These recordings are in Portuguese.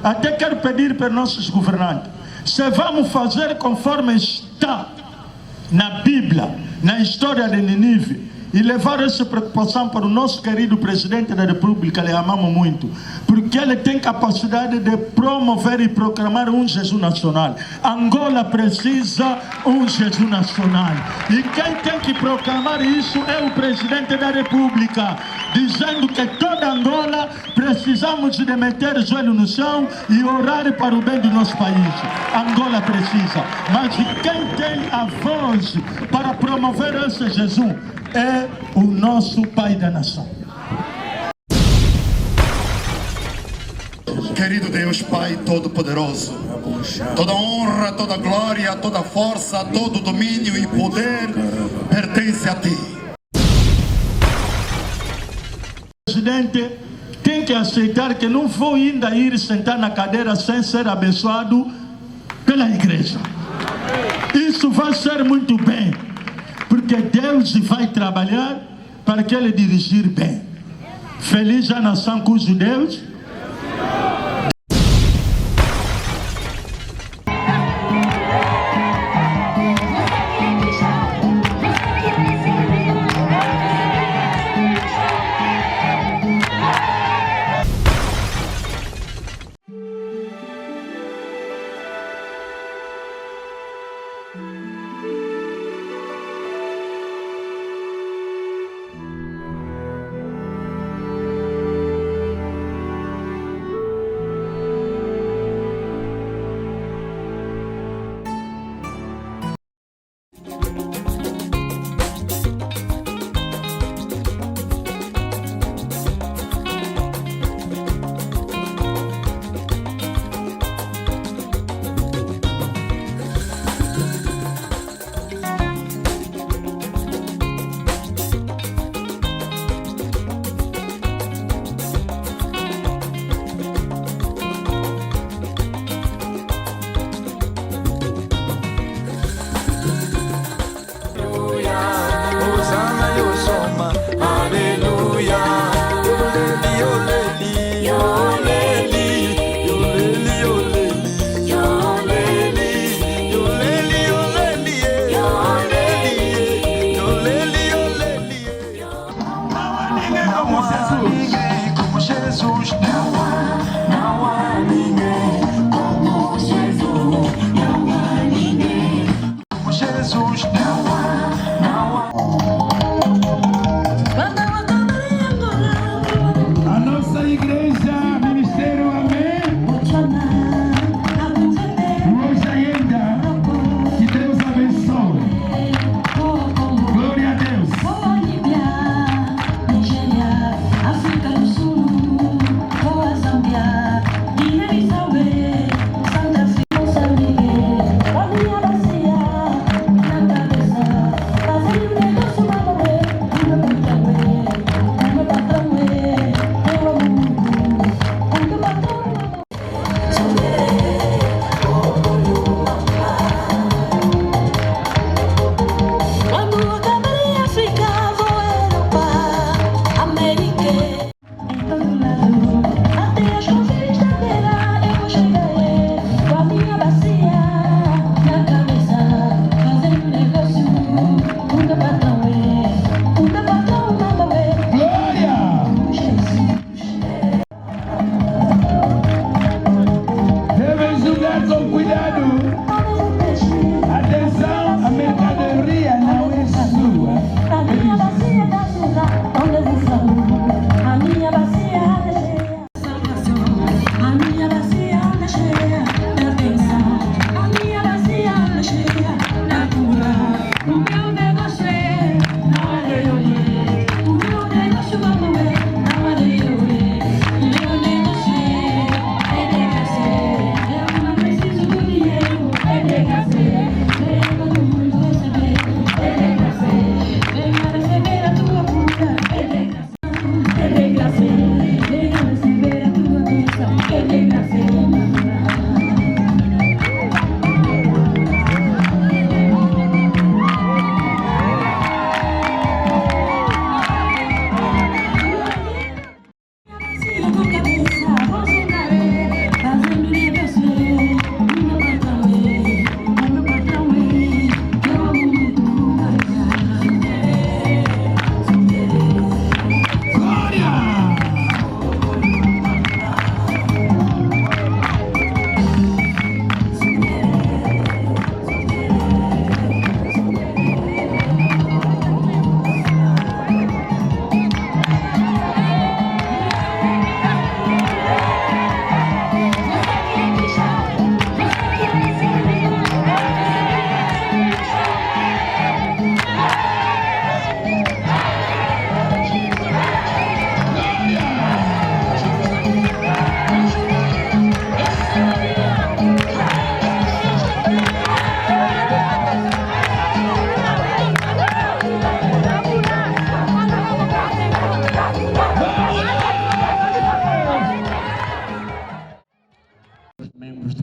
Até quero pedir para nossos governantes, se vamos fazer conforme está na Bíblia, na história de Nínive, e levar essa preocupação para o nosso querido presidente da República, lhe amamos muito, porque ele tem capacidade de promover e proclamar um Jesus nacional. Angola precisa um Jesus nacional. E quem tem que proclamar isso é o presidente da República, dizendo que toda Angola precisamos de meter o joelho no chão e orar para o bem do nosso país. Angola precisa. Mas quem tem a voz para promover esse Jesus é o nosso Pai da Nação. Querido Deus Pai Todo-Poderoso, toda honra, toda glória, toda força, todo domínio e poder pertence a Ti. O presidente tem que aceitar que não vou ainda ir sentar na cadeira sem ser abençoado pela igreja. Isso vai ser muito bem, porque Deus vai trabalhar para que ele dirigir bem. Feliz a nação cujo Deus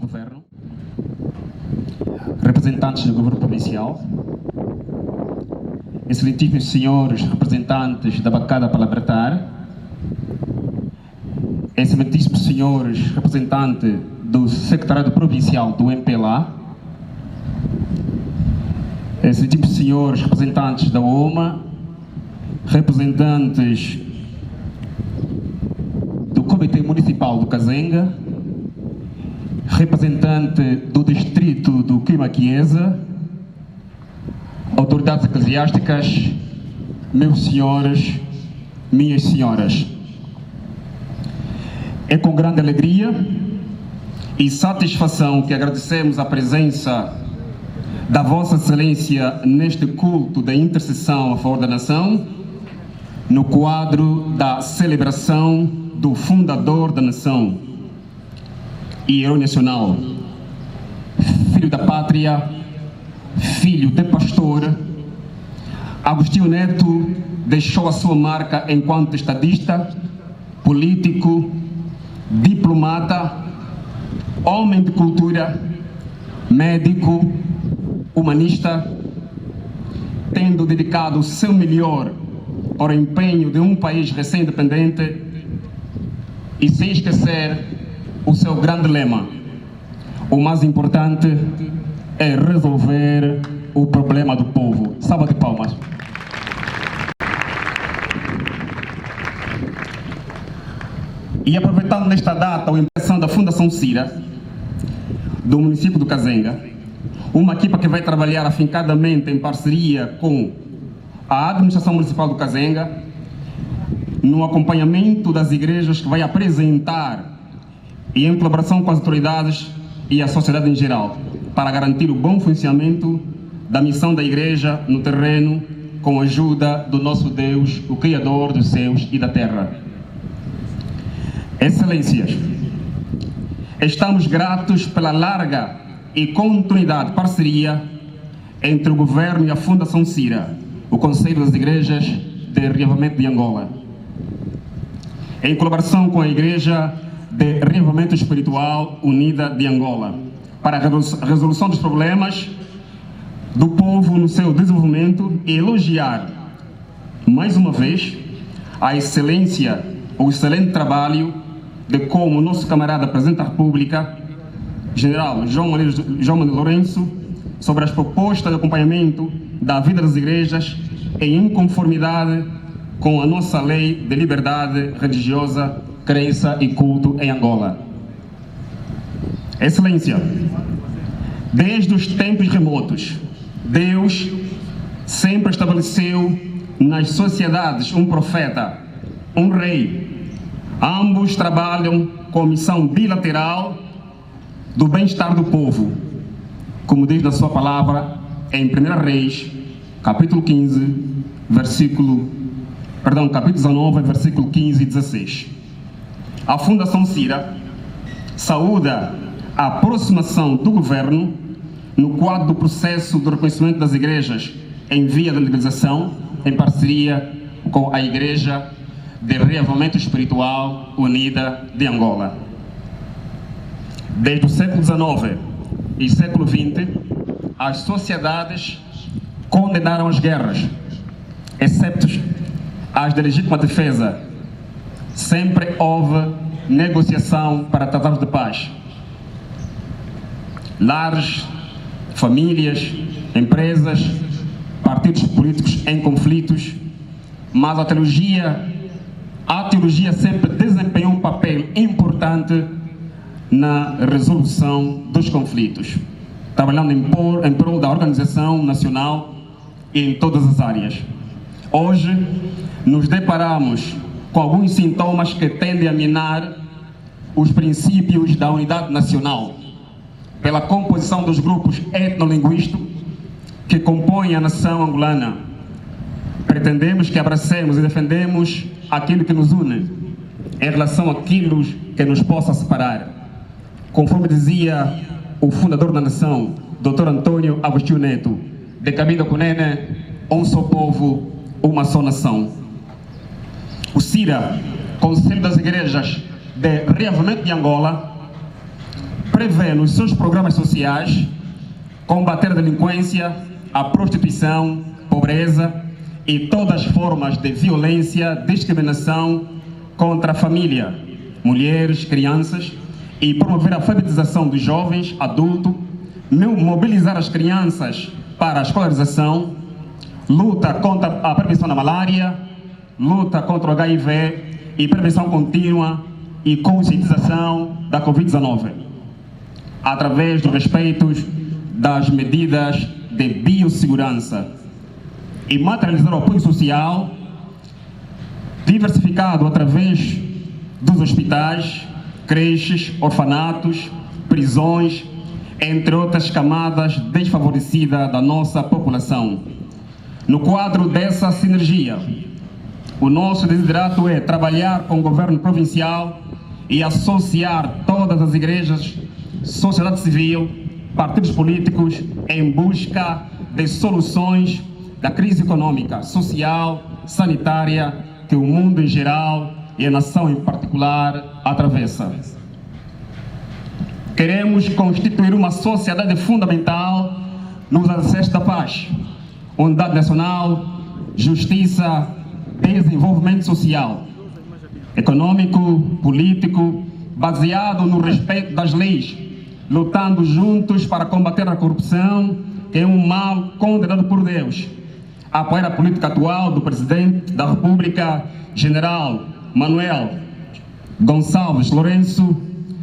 governo, representantes do governo provincial, excelentíssimos senhores representantes da bancada parlamentar, excelentíssimos senhores representantes do secretariado provincial do MPLA, excelentíssimos senhores representantes da OMA, representantes do Comitê Municipal do Kazenga, representante do distrito do Quimaquiesa, autoridades eclesiásticas, meus senhores, minhas senhoras. É com grande alegria e satisfação que agradecemos a presença da Vossa Excelência neste culto da intercessão a favor da nação, no quadro da celebração do fundador da nação e herói nacional, filho da pátria, filho de pastor. Agostinho Neto deixou a sua marca enquanto estadista, político, diplomata, homem de cultura, médico, humanista, tendo dedicado o seu melhor ao empenho de um país recém-independente e sem esquecer o seu grande lema: o mais importante é resolver o problema do povo. Salva de palmas. E aproveitando nesta data a impressão da Fundação Cira, do município do Kazenga, uma equipa que vai trabalhar afincadamente em parceria com a administração municipal do Kazenga, no acompanhamento das igrejas, que vai apresentar e em colaboração com as autoridades e a sociedade em geral, para garantir o bom funcionamento da missão da igreja no terreno, com a ajuda do nosso Deus, o Criador dos céus e da terra. Excelências, estamos gratos pela larga e continuidade parceria entre o governo e a Fundação Cira, o Conselho das Igrejas de Reavivamento de Angola, em colaboração com a Igreja de Reavivamento Espiritual Unida de Angola, para a resolução dos problemas do povo no seu desenvolvimento, e elogiar, mais uma vez, a excelência, o excelente trabalho de como o nosso camarada Presidente da República, General João Manuel Lourenço, sobre as propostas de acompanhamento da vida das igrejas em conformidade com a nossa lei de liberdade religiosa, crença e culto em Angola. Excelência, desde os tempos remotos, Deus sempre estabeleceu nas sociedades um profeta, um rei. Ambos trabalham com a missão bilateral do bem-estar do povo, como diz na sua palavra em 1 Reis, capítulo 19, versículo 15 e 16. A Fundação Cira saúda a aproximação do governo no quadro do processo de reconhecimento das igrejas em via de legalização, em parceria com a Igreja de Reavivamento Espiritual Unida de Angola. Desde o século XIX e século XX, as sociedades condenaram as guerras, exceto as de legítima defesa. Sempre houve negociação para tratados de paz. Lares, famílias, empresas, partidos políticos em conflitos, mas a teologia sempre desempenhou um papel importante na resolução dos conflitos, trabalhando em prol da organização nacional e em todas as áreas. Hoje, nos deparamos com alguns sintomas que tendem a minar os princípios da unidade nacional, pela composição dos grupos etnolinguísticos que compõem a nação angolana. Pretendemos que abracemos e defendemos aquilo que nos une, em relação àquilo que nos possa separar. Conforme dizia o fundador da nação, Dr. Antônio Agostinho Neto, de Caminho Cunene, um só povo, uma só nação. O CIRA, Conselho das Igrejas de Reavivamento de Angola, prevê nos seus programas sociais combater a delinquência, a prostituição, pobreza e todas as formas de violência, discriminação contra a família, mulheres, crianças, e promover a alfabetização dos jovens, adultos, mobilizar as crianças para a escolarização, luta contra a prevenção da malária, luta contra o HIV e prevenção contínua e conscientização da Covid-19, através do respeito das medidas de biossegurança, e materializar o apoio social diversificado através dos hospitais, creches, orfanatos, prisões, entre outras camadas desfavorecidas da nossa população. No quadro dessa sinergia, o nosso desiderato é trabalhar com o governo provincial e associar todas as igrejas, sociedade civil, partidos políticos em busca de soluções da crise econômica, social, sanitária que o mundo em geral e a nação em particular atravessa. Queremos constituir uma sociedade fundamental nos alicerces da paz, unidade nacional, justiça, desenvolvimento social, econômico, político, baseado no respeito das leis, lutando juntos para combater a corrupção, que é um mal condenado por Deus, apoiar a política atual do Presidente da República, General Manuel Gonçalves Lourenço,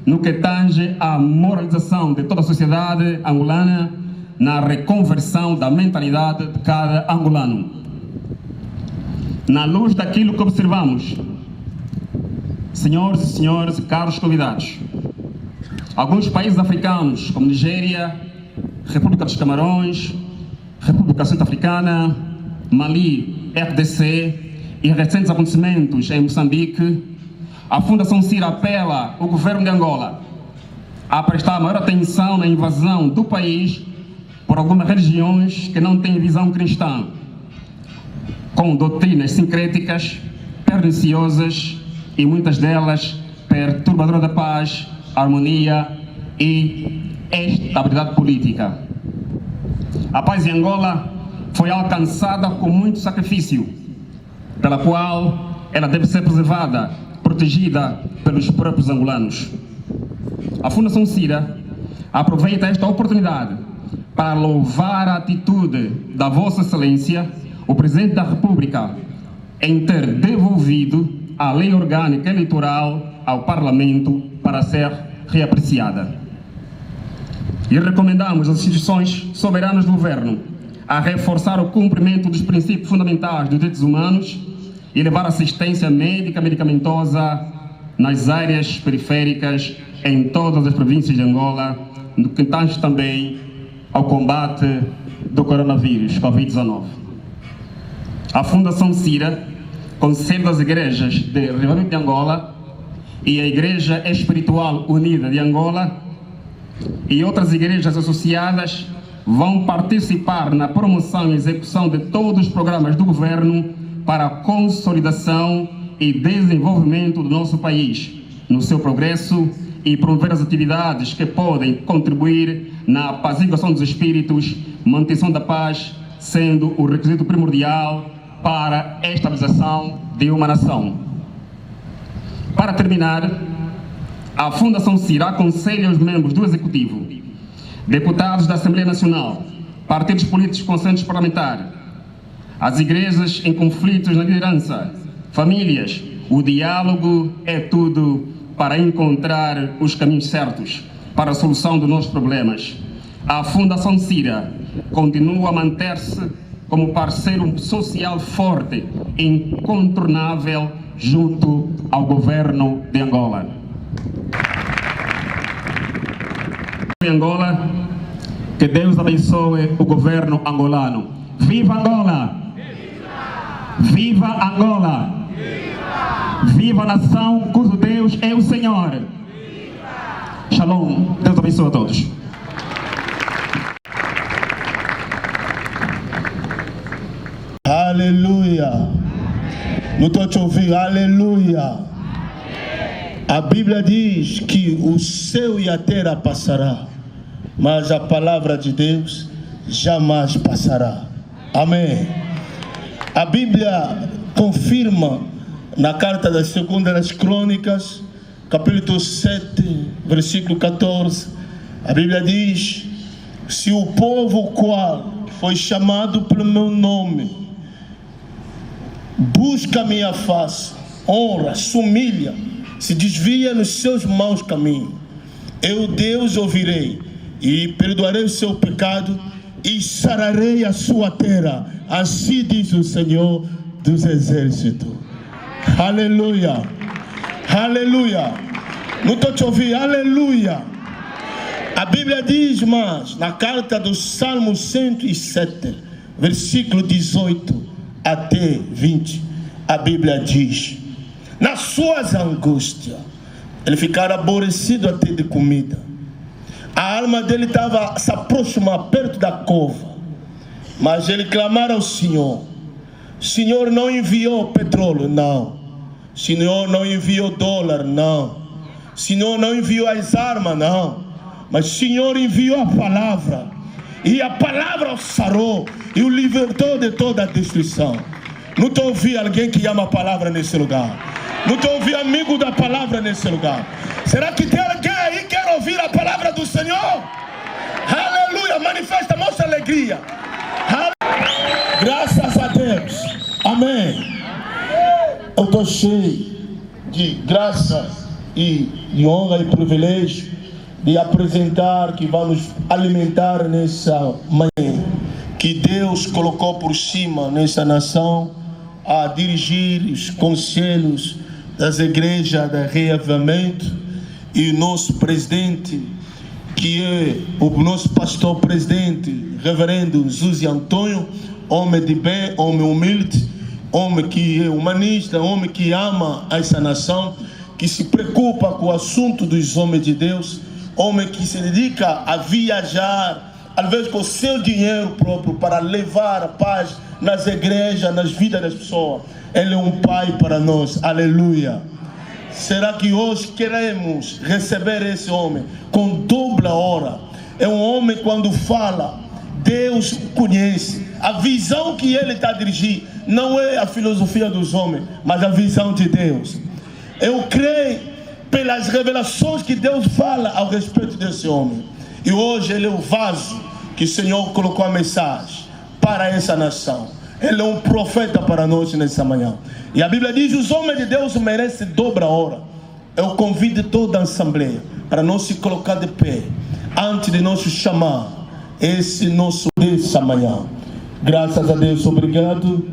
no que tange à moralização de toda a sociedade angolana, na reconversão da mentalidade de cada angolano. Na luz daquilo que observamos, senhores e senhores, caros convidados, alguns países africanos, como Nigéria, República dos Camarões, República Centro-Africana, Mali, RDC e recentes acontecimentos em Moçambique, a Fundação CIRA apela ao governo de Angola a prestar maior atenção na invasão do país por algumas religiões que não têm visão cristã, com doutrinas sincréticas, perniciosas e muitas delas perturbadoras da paz, harmonia e estabilidade política. A paz em Angola foi alcançada com muito sacrifício, pela qual ela deve ser preservada, protegida pelos próprios angolanos. A Fundação CIRA aproveita esta oportunidade para louvar a atitude da Vossa Excelência, o Presidente da República, em ter devolvido a Lei Orgânica Eleitoral ao Parlamento para ser reapreciada. E recomendamos às instituições soberanas do governo a reforçar o cumprimento dos princípios fundamentais dos direitos humanos e levar assistência médica medicamentosa nas áreas periféricas em todas as províncias de Angola, no que tange também ao combate do coronavírus, Covid-19. A Fundação CIRA, Conselho das Igrejas de Revivamento de Angola e a Igreja Espiritual Unida de Angola e outras igrejas associadas vão participar na promoção e execução de todos os programas do governo para a consolidação e desenvolvimento do nosso país, no seu progresso, e promover as atividades que podem contribuir na apaziguação dos espíritos, manutenção da paz, sendo o requisito primordial para a estabilização de uma nação. Para terminar, a Fundação CIRA aconselha os membros do Executivo, deputados da Assembleia Nacional, partidos políticos com assentos parlamentares, as igrejas em conflitos na liderança, famílias, o diálogo é tudo para encontrar os caminhos certos para a solução dos nossos problemas. A Fundação CIRA continua a manter-se como parceiro social forte e incontornável junto ao governo de Angola. Angola, que Deus abençoe o governo angolano. Viva Angola! Viva Angola! Viva a nação cujo Deus é o Senhor! Shalom, Deus abençoe a todos. Aleluia! Não estou te ouvindo, aleluia! A Bíblia diz que o céu e a terra passará, mas a palavra de Deus jamais passará. Amém. A Bíblia confirma na carta das Segundas Crônicas, capítulo 7, versículo 14, a Bíblia diz: se o povo qual foi chamado pelo meu nome busca a minha face, honra, se humilha, se desvia nos seus maus caminhos, eu, Deus, ouvirei e perdoarei o seu pecado e sararei a sua terra. Assim diz o Senhor dos Exércitos. Aleluia, aleluia. Não estou te ouvindo, aleluia. A Bíblia diz mais, na carta do Salmo 107, versículo 18 até 20, a Bíblia diz: nas suas angústias, ele ficara aborrecido até de comida. A alma dele estava se aproximando perto da cova, mas ele clamara ao Senhor. O Senhor não enviou petróleo, não. O Senhor não enviou dólar, não. O Senhor não enviou as armas, não. Mas o Senhor enviou a palavra. E a palavra o sarou e o libertou de toda a destruição. Não estou ouvindo alguém que ama a palavra nesse lugar? Não estou ouvindo amigo da palavra nesse lugar? Será que tem alguém aí que quer ouvir a palavra do Senhor? Aleluia, manifesta, mostra alegria. Graças a Deus, amém. Eu estou cheio de graça e de honra e privilégio de apresentar, que vai nos alimentar nessa manhã, que Deus colocou por cima nessa nação, a dirigir os conselhos das igrejas de reavivamento, e o nosso presidente, que é o nosso pastor presidente, reverendo José Antônio, homem de bem, homem humilde, homem que é humanista, homem que ama essa nação, que se preocupa com o assunto dos homens de Deus, homem que se dedica a viajar, às vezes com o seu dinheiro próprio, para levar a paz nas igrejas, nas vidas das pessoas. Ele é um pai para nós, aleluia. Será que hoje queremos receber esse homem com dupla hora? É um homem, quando fala, Deus conhece. A visão que ele está dirigindo não é a filosofia dos homens, mas a visão de Deus. Eu creio pelas revelações que Deus fala ao respeito desse homem. E hoje ele é o vaso que o Senhor colocou a mensagem para essa nação. Ele é um profeta para nós nessa manhã. E a Bíblia diz: os homens de Deus merecem dobra hora. Eu convido toda a assembleia para nós se colocar de pé antes de nós chamar esse nosso dessa manhã. Graças a Deus, obrigado.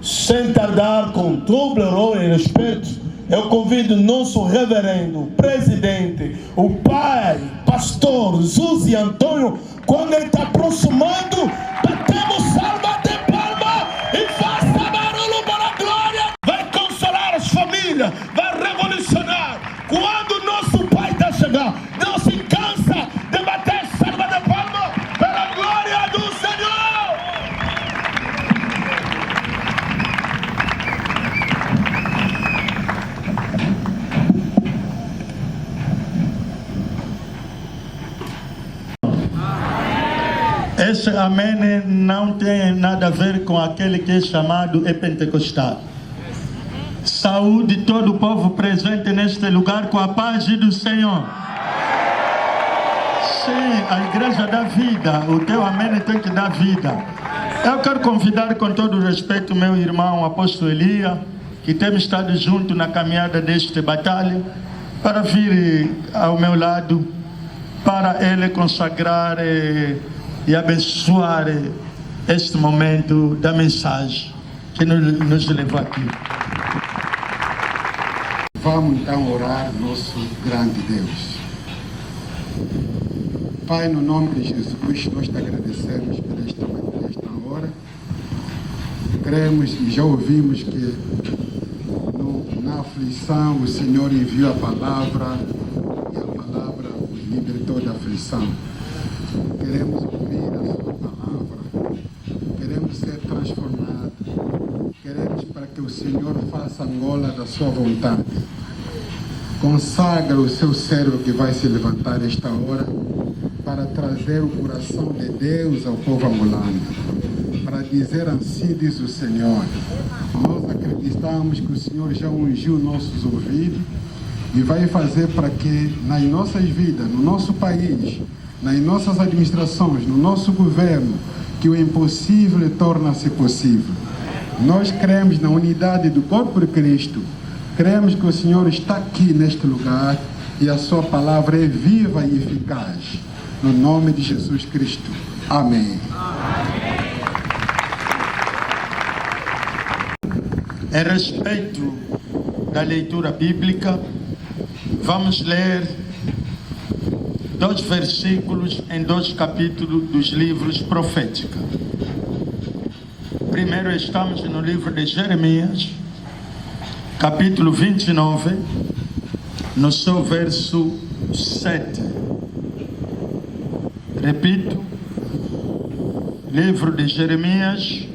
Sem tardar, com dobra hora e respeito, eu convido o nosso reverendo presidente, o pai, pastor José Antônio. Quando ele está aproximando, batemos salva de palma e faça barulho para a glória. Vai consolar as famílias, vai revolucionar. Quando o nosso pai está chegando, não se cansa de bater salva de palma pela glória do Senhor. Esse amém não tem nada a ver com aquele que é chamado pentecostal. Saúde todo o povo presente neste lugar com a paz do Senhor. Sim, a igreja dá vida, o teu amém tem que dar vida. Eu quero convidar com todo o respeito meu irmão apóstolo Elia, que temos estado junto na caminhada desta batalha, para vir ao meu lado, para ele consagrar e abençoar este momento da mensagem que nos levou aqui. Vamos então orar nosso grande Deus. Pai, no nome de Jesus Cristo, nós te agradecemos por esta hora. Cremos e já ouvimos que na aflição o Senhor enviou a palavra e a palavra nos libertou da aflição. Queremos ouvir a sua palavra, queremos ser transformados, queremos para que o Senhor faça Angola da sua vontade. consagra o seu servo que vai se levantar esta hora para trazer o coração de Deus ao povo angolano, para dizer assim diz o Senhor. Nós acreditamos que o Senhor já ungiu nossos ouvidos e vai fazer para que nas nossas vidas, no nosso país, nas nossas administrações, no nosso governo, que o impossível torna-se possível. Nós cremos na unidade do corpo de Cristo, cremos que o Senhor está aqui neste lugar e a sua palavra é viva e eficaz. No nome de Jesus Cristo. Amém. A respeito da leitura bíblica, vamos ler 2 versículos em 2 capítulos dos livros proféticos. Primeiro estamos no livro de Jeremias, capítulo 29, no seu verso 7. Repito, livro de Jeremias,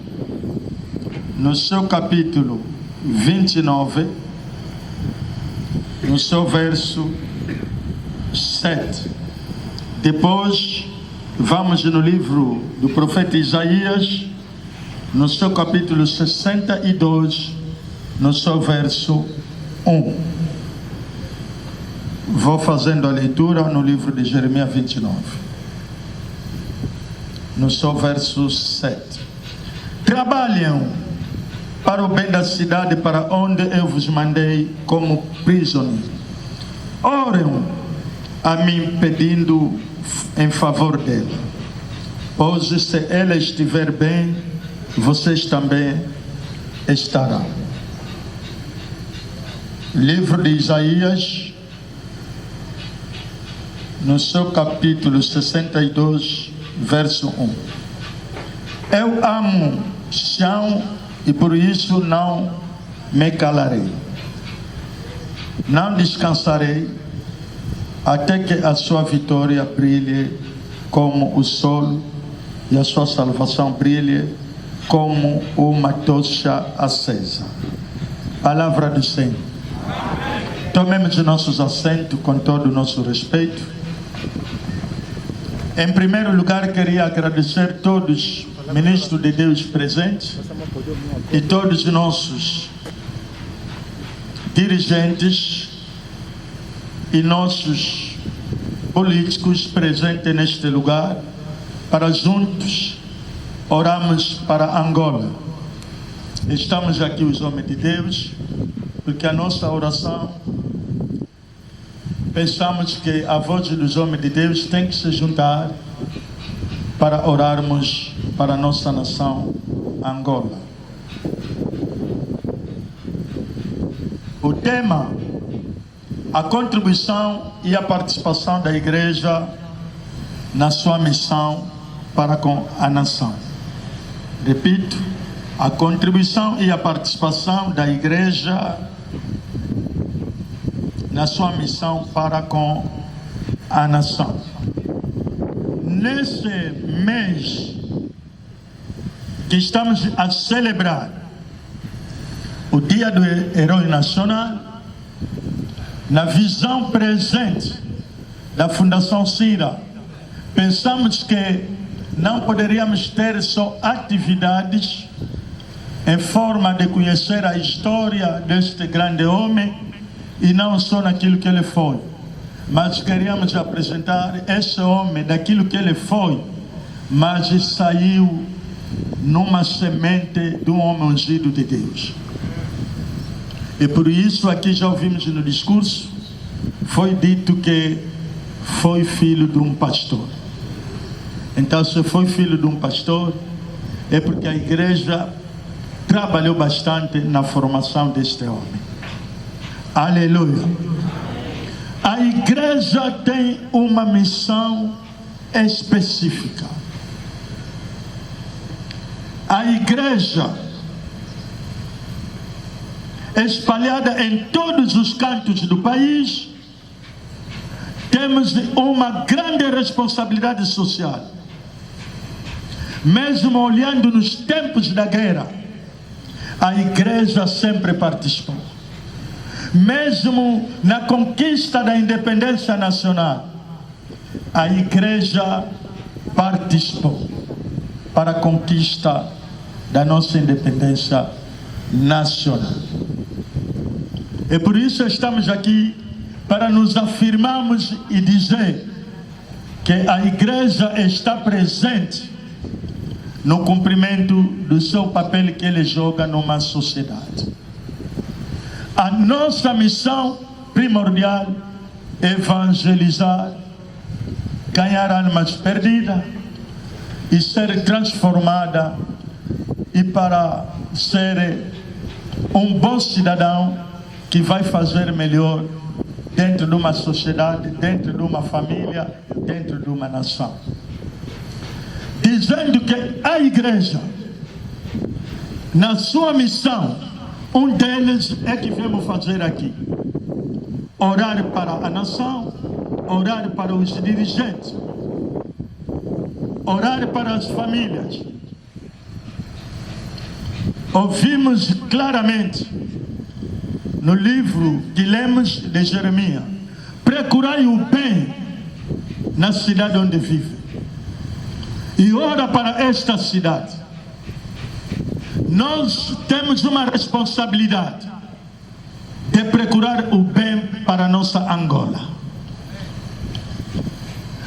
no seu capítulo 29, no seu verso 7. Depois, vamos no livro do profeta Isaías, no seu capítulo 62, no seu verso 1. Vou fazendo a leitura no livro de Jeremias 29, no seu verso 7. Trabalhem para o bem da cidade para onde eu vos mandei como prisioneiro. Orem a mim pedindo em favor dele, pois se ela estiver bem, vocês também estarão. Livro de Isaías, no seu capítulo 62, verso 1. Eu amo Sião e por isso não me calarei. Não descansarei até que a sua vitória brilhe como o sol e a sua salvação brilhe como uma tocha acesa. Palavra do Senhor. Tomemos nossos assentos com todo o nosso respeito. Em primeiro lugar, queria agradecer todos os ministros de Deus presentes e todos os nossos dirigentes e nossos políticos presentes neste lugar, para juntos orarmos para Angola. Estamos aqui os homens de Deus, porque a nossa oração, pensamos que a voz dos homens de Deus tem que se juntar para orarmos para a nossa nação, Angola. O tema, a contribuição e a participação da igreja na sua missão para com a nação. Repito, a contribuição e a participação da igreja na sua missão para com a nação. Nesse mês que estamos a celebrar o Dia do Herói Nacional, na visão presente da Fundação CIRA, pensamos que não poderíamos ter só atividades em forma de conhecer a história deste grande homem e não só naquilo que ele foi, mas queríamos apresentar esse homem daquilo que ele foi, mas saiu numa semente de um homem ungido de Deus. E por isso aqui já ouvimos no discurso, foi dito que foi filho de um pastor. Então, se foi filho de um pastor, é porque a igreja trabalhou bastante na formação deste homem. Aleluia. A igreja tem uma missão específica. A igreja, espalhada em todos os cantos do país, temos uma grande responsabilidade social. Mesmo olhando nos tempos da guerra, a igreja sempre participou. Mesmo na conquista da independência nacional, a igreja participou para a conquista da nossa independência nacional. E por isso estamos aqui para nos afirmarmos e dizer que a igreja está presente no cumprimento do seu papel que ele joga numa sociedade. A nossa missão primordial é evangelizar, ganhar almas perdidas e ser transformada e para ser um bom cidadão que vai fazer melhor dentro de uma sociedade, dentro de uma família, dentro de uma nação. Dizendo que a igreja, na sua missão, um deles é que vamos fazer aqui: orar para a nação, orar para os dirigentes, orar para as famílias. Ouvimos claramente no livro que lemos de Jeremias: procurai o bem na cidade onde vive e ora para esta cidade. Nós temos uma responsabilidade de procurar o bem para a nossa Angola.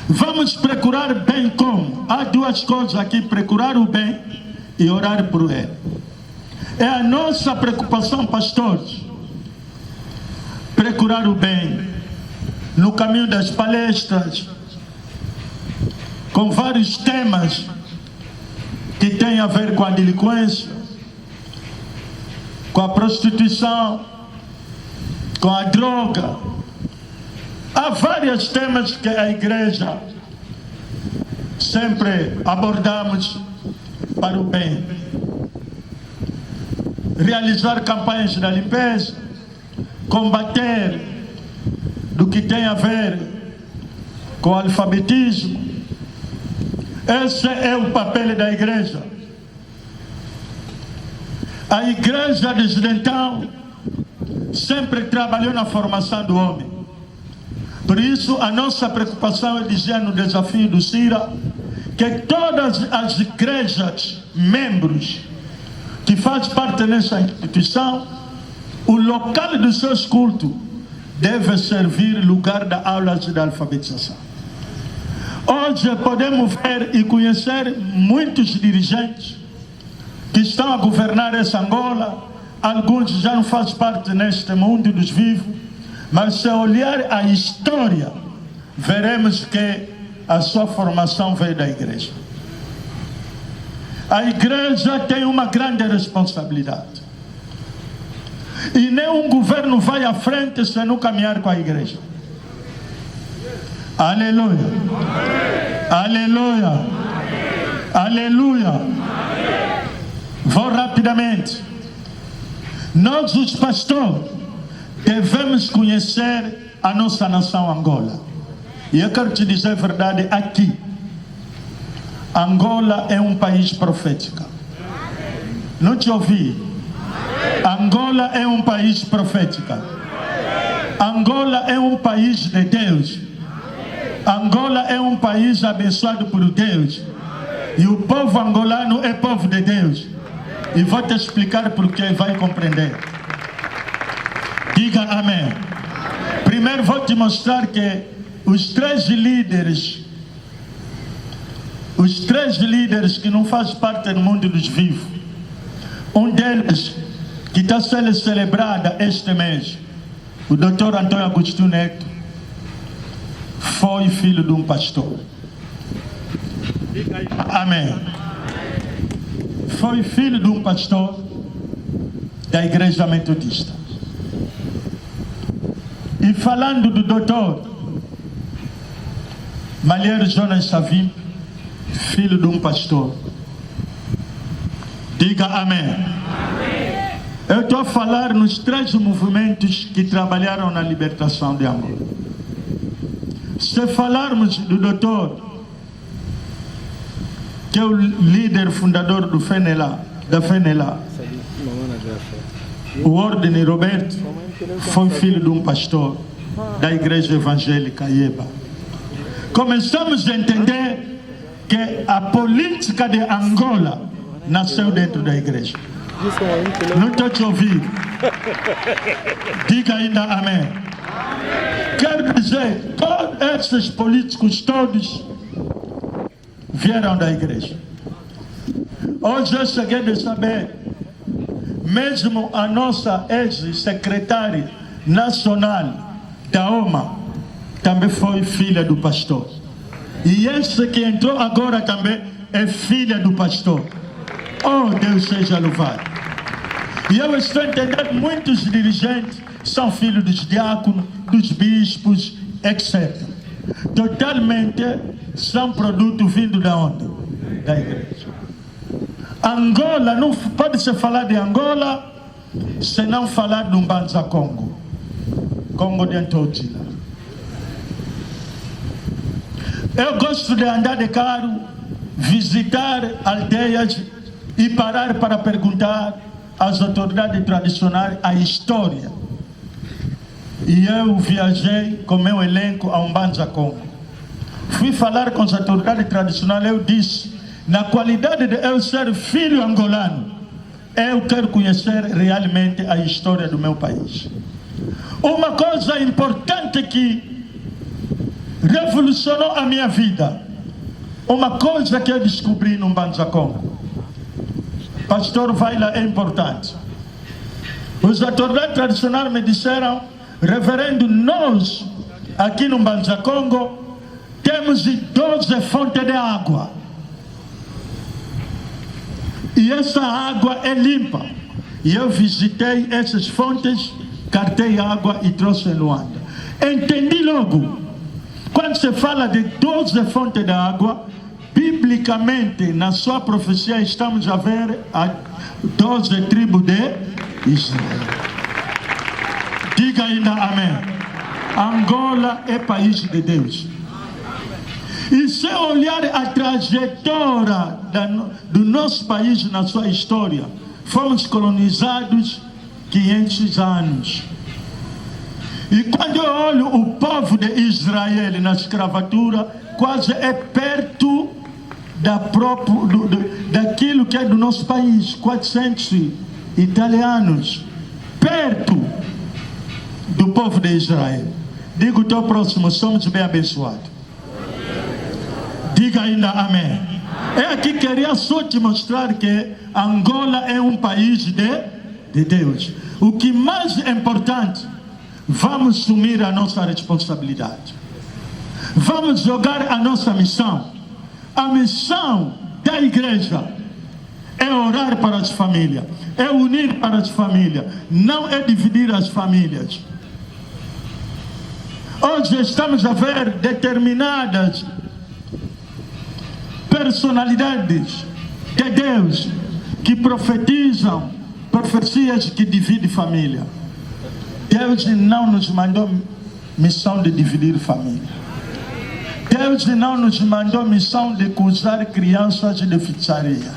Vamos procurar bem como? Há duas coisas aqui: procurar o bem e orar por ele. É a nossa preocupação, pastores, procurar o bem no caminho das palestras, com vários temas que têm a ver com a delinquência, com a prostituição, com a droga. Há vários temas que a igreja sempre abordamos para o bem. Realizar campanhas da limpeza, combater do que tem a ver com o alfabetismo. Esse é o papel da igreja. A igreja desde então sempre trabalhou na formação do homem. Por isso a nossa preocupação é dizer no desafio do CIRA que todas as igrejas membros que fazem parte dessa instituição, o local dos seus cultos deve servir lugar de aulas de alfabetização. Hoje podemos ver e conhecer muitos dirigentes que estão a governar essa Angola. Alguns já não fazem parte neste mundo dos vivos, mas se olhar a história, veremos que a sua formação veio da igreja. A igreja tem uma grande responsabilidade. E nenhum governo vai à frente se não caminhar com a igreja. Aleluia. Aleluia. Aleluia. Vou rapidamente. Nós, os pastores, devemos conhecer a nossa nação Angola. E eu quero te dizer a verdade aqui. Angola é um país profético. Não te ouvi. Angola é um país profético. Angola é um país de Deus. Angola é um país abençoado por Deus. E o povo angolano é povo de Deus. E vou te explicar porque vai compreender. Diga amém. Primeiro vou te mostrar que os três líderes que não fazem parte do mundo dos vivos, um deles que está sendo celebrado este mês, o Dr. Antônio Agostinho Neto, foi filho de um pastor. Amém. Foi filho de um pastor da igreja metodista. E falando do doutor Malheiro Jonas Savimbi, filho de um pastor. Diga amém. Eu estou a falar nos três movimentos que trabalharam na libertação de Angola. Se falarmos do doutor, que é o líder fundador do FENELA, da FENELA, O Ordem Roberto foi filho de um pastor da igreja evangélica Yeba. Começamos a entender que a política de Angola nasceu dentro da igreja. Não estou te ouvindo. Diga ainda amém. Quero dizer, todos esses políticos todos vieram da igreja. Hoje eu cheguei a saber, mesmo a nossa ex-secretária nacional da OMA também foi filha do pastor. E esse que entrou agora também é filha do pastor. Oh, Deus seja louvado. E eu estou entendendo, muitos dirigentes são filhos dos diáconos, dos bispos, etc. Totalmente são produto vindo da onde? Da igreja. Angola, não pode-se falar de Angola se não falar de Mbanza Congo. Congo de Antotila. Eu gosto de andar de carro, visitar aldeias e parar para perguntar às autoridades tradicionais a história. E eu viajei com meu elenco a Mbanza Congo. Fui falar com as autoridades tradicionais, eu disse, na qualidade de eu ser filho angolano, eu quero conhecer realmente a história do meu país. Uma coisa importante que revolucionou a minha vida, uma coisa que eu descobri no Mbanza Congo. Pastor Vaila, é importante. Os autoridades tradicionais me disseram, reverendo, nós aqui no Mbanza Congo temos 12 fontes de água. E essa água é limpa. E eu visitei essas fontes, cartei água e trouxe em Luanda. Entendi logo, quando se fala de 12 fontes de água, biblicamente, na sua profecia, estamos a ver as 12 tribos de Israel. Diga ainda amém. Angola é país de Deus. E se olhar a trajetória do nosso país na sua história, fomos colonizados 500 anos. E quando eu olho o povo de Israel na escravatura, quase é perto daquilo que é do nosso país, 400 italianos, perto do povo de Israel. Digo ao teu próximo, somos bem abençoados. Diga ainda amém. É aqui que queria só te mostrar que Angola é um país de Deus. O que mais é importante, vamos assumir a nossa responsabilidade. Vamos jogar a nossa missão. A missão da igreja é orar para as famílias, é unir para as famílias, não é dividir as famílias. Hoje estamos a ver determinadas personalidades de Deus que profetizam profecias que dividem família. Deus não nos mandou missão de dividir família. Deus não nos mandou missão de acusar crianças de feitiçaria.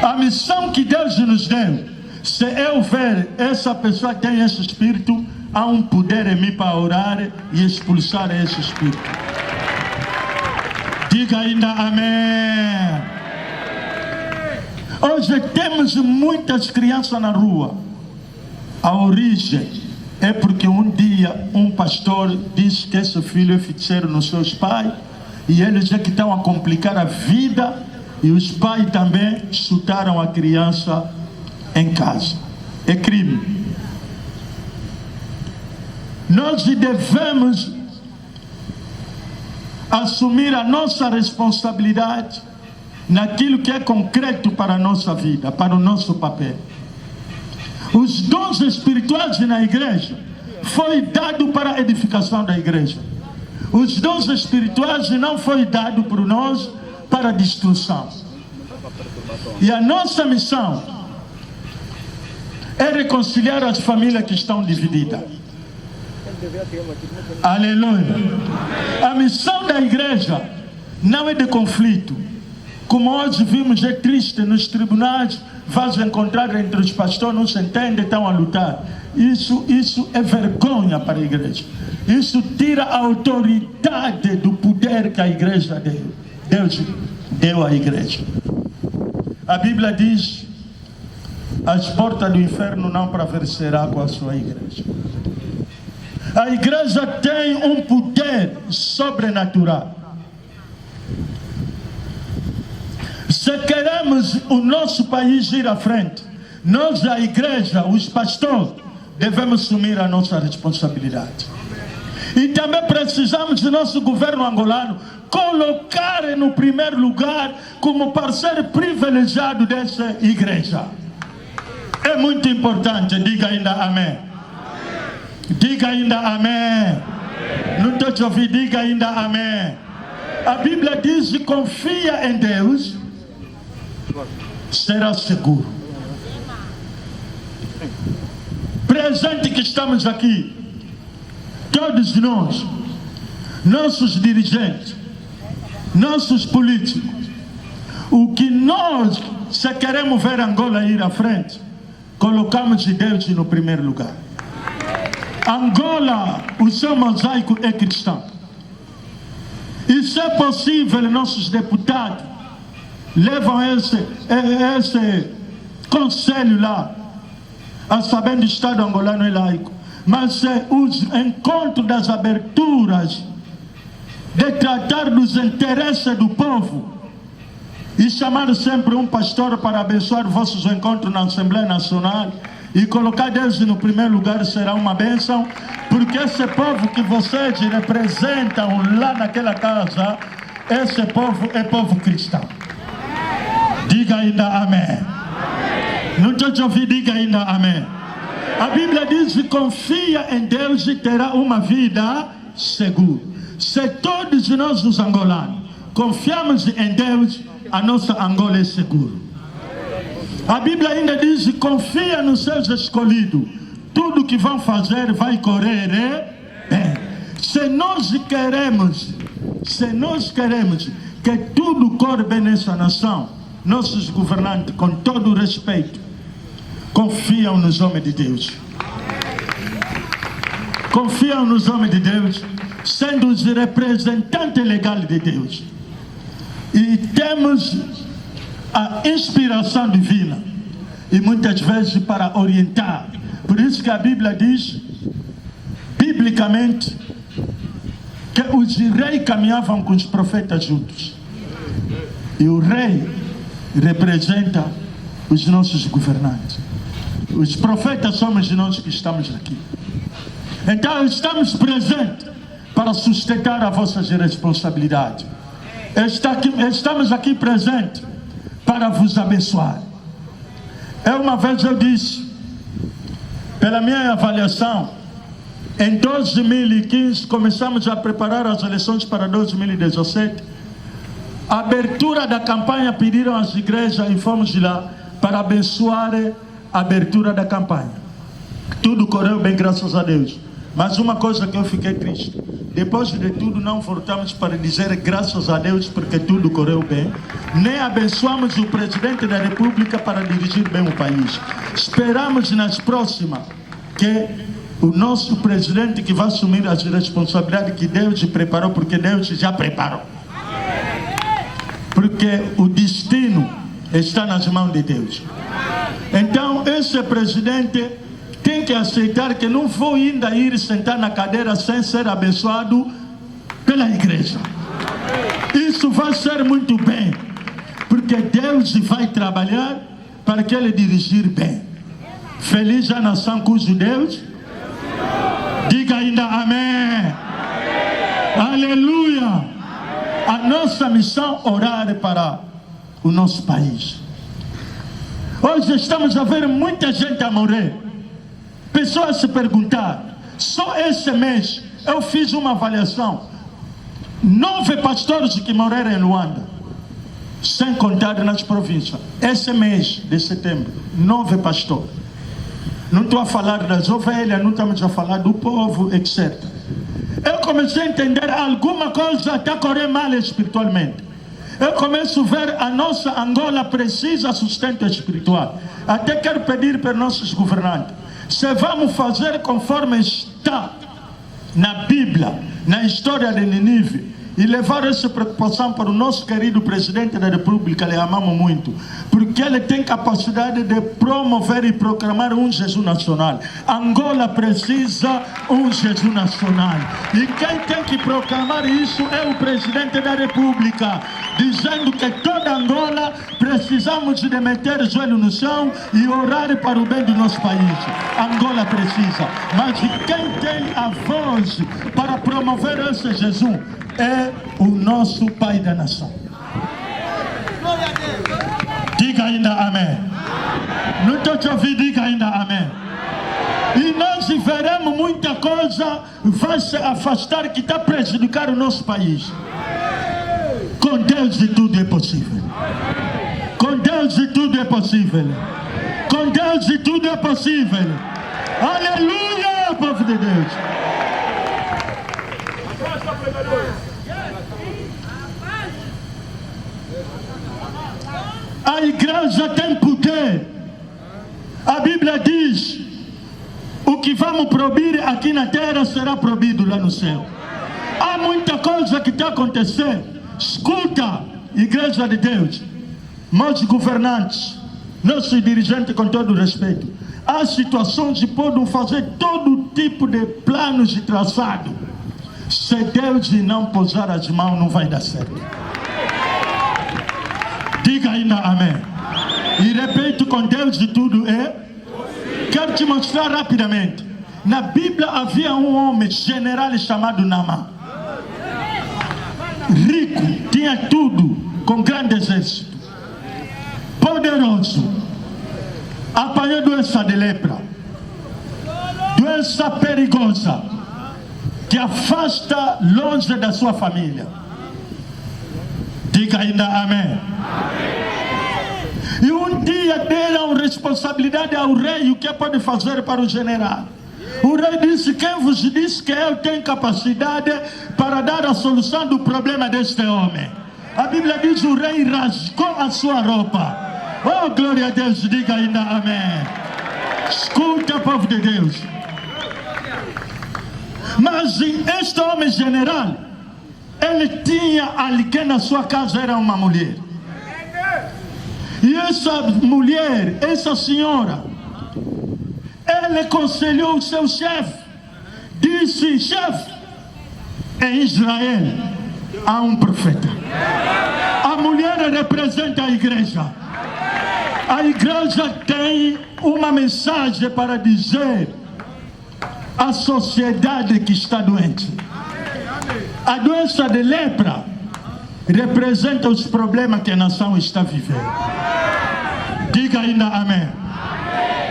A missão que Deus nos deu, se eu ver essa pessoa tem esse espírito, há um poder em mim para orar e expulsar esse espírito. Diga ainda amém. Hoje temos muitas crianças na rua. A origem é porque um dia um pastor disse que esse filho é feiticeiro nos seus pais, e eles é que estão a complicar a vida, e os pais também chutaram a criança em casa. É crime. Nós devemos assumir a nossa responsabilidade naquilo que é concreto para a nossa vida, para o nosso papel. Os dons espirituais na igreja foi dado para a edificação da igreja. Os dons espirituais não foi dado por nós para a destruição. E a nossa missão é reconciliar as famílias que estão divididas. Aleluia. A missão da igreja não é de conflito. Como hoje vimos, é triste, nos tribunais vais encontrar entre os pastores, não se entende, estão a lutar. Isso é vergonha para a igreja. Isso tira a autoridade do poder que a igreja deu. Deus deu à igreja. A Bíblia diz: as portas do inferno não prevalecerá com a sua igreja. A igreja tem um poder sobrenatural. Se queremos o nosso país ir à frente, nós, a igreja, os pastores, devemos assumir a nossa responsabilidade. E também precisamos do nosso governo angolano colocar no primeiro lugar como parceiro privilegiado dessa igreja. É muito importante, diga ainda amém. Diga ainda amém. Não estou te ouvindo, diga ainda amém. A Bíblia diz que confia em Deus, será seguro. Presente que estamos aqui, todos nós, nossos dirigentes, nossos políticos, o que nós, se queremos ver Angola ir à frente, colocamos Deus no primeiro lugar. Angola, o seu mosaico é cristão. E se é possível, nossos deputados levam esse conselho lá, a saber do Estado angolano é laico. Mas os encontros das aberturas, de tratar dos interesses do povo, e chamar sempre um pastor para abençoar vossos encontros na Assembleia Nacional, e colocar Deus no primeiro lugar será uma bênção, porque esse povo que vocês representam lá naquela casa, esse povo é povo cristão. Diga ainda amém. Não estou te ouvindo, diga ainda amém. A Bíblia diz que confia em Deus e terá uma vida segura. Se todos nós, os angolanos, confiamos em Deus, a nossa Angola é segura. A Bíblia ainda diz que confia nos seus escolhidos. Tudo que vão fazer vai correr bem. Se nós queremos que tudo corra bem nessa nação, nossos governantes, com todo o respeito, confiam nos homens de Deus. Confiam nos homens de Deus, sendo os representantes legais de Deus. E temos a inspiração divina, e muitas vezes para orientar. Por isso que a Bíblia diz, biblicamente, que os reis caminhavam com os profetas juntos. E o rei representa os nossos governantes. Os profetas somos nós que estamos aqui. Então estamos presentes para sustentar as vossas responsabilidades. Estamos aqui presentes para vos abençoar. Uma vez eu disse, pela minha avaliação, em 2015 começamos a preparar as eleições para 2017. A abertura da campanha, pediram às igrejas e fomos lá para abençoar a abertura da campanha. Tudo correu bem, graças a Deus. Mas uma coisa que eu fiquei triste, depois de tudo não voltamos para dizer graças a Deus porque tudo correu bem, nem abençoamos o presidente da República para dirigir bem o país. Esperamos nas próximas que o nosso presidente que vai assumir as responsabilidades que Deus preparou, porque Deus já preparou. Porque o destino está nas mãos de Deus. Então esse presidente tem que aceitar que não vou ainda ir sentar na cadeira sem ser abençoado pela igreja. Isso vai ser muito bem, porque Deus vai trabalhar para que ele dirigir bem. Feliz a nação cujo Deus. Diga ainda amém. Aleluia. A nossa missão é orar para o nosso país. Hoje estamos a ver muita gente a morrer. Pessoas se perguntar, só esse mês eu fiz uma avaliação, 9 pastores que morreram em Luanda, sem contar nas províncias. Esse mês de setembro, 9 pastores. Não estou a falar das ovelhas, não estamos a falar do povo, etc. Eu comecei a entender alguma coisa está correndo mal espiritualmente. eu começo a ver a nossa Angola precisa de sustento espiritual. Até quero pedir para nossos governantes, se vamos fazer conforme está na Bíblia, na história de Nínive, e levar essa preocupação para o nosso querido presidente da República, lhe amamos muito, porque ele tem capacidade de promover e proclamar um jejum nacional. Angola precisa um jejum nacional. E quem tem que proclamar isso é o presidente da República, dizendo que toda Angola precisamos de meter o joelho no chão e orar para o bem do nosso país. Angola precisa. Mas quem tem a voz para promover esse jejum é o nosso Pai da Nação. Diga ainda amém. Não estou te ouvindo, diga ainda amém. E nós veremos muita coisa vai se afastar que está prejudicando o nosso país. Com Deus de tudo é possível. Com Deus de tudo é possível. Com Deus de tudo é possível. Aleluia, povo de Deus. A igreja tem poder. A Bíblia diz: o que vamos proibir aqui na terra será proibido lá no céu. Há muita coisa que está acontecendo. Escuta, igreja de Deus, meus governantes, nossos dirigentes, com todo respeito, há situações que podem fazer todo tipo de planos e traçado. Se Deus não pousar as mãos, não vai dar certo. Diga ainda amém. E repito, com Deus de tudo é. Quero te mostrar rapidamente. Na Bíblia havia um homem general chamado Naamã. Rico, tinha tudo, com grande exército. Poderoso. Apanhou doença de lepra. Doença perigosa, que afasta longe da sua família. Diga ainda amém. E um dia deram responsabilidade ao rei, o que pode fazer para o general. O rei disse: quem vos disse que eu tenho capacidade para dar a solução do problema deste homem? A Bíblia diz: o rei rasgou a sua roupa. Oh, glória a Deus, diga ainda amém. Escuta, povo de Deus. Mas este homem general, ele tinha alguém na sua casa, era uma mulher. E essa mulher, essa senhora, ele aconselhou o seu chefe. Disse: chefe, em Israel há um profeta. A mulher representa a igreja. A igreja tem uma mensagem para dizer à sociedade que está doente. A doença de lepra representa os problemas que a nação está vivendo. Diga ainda amém.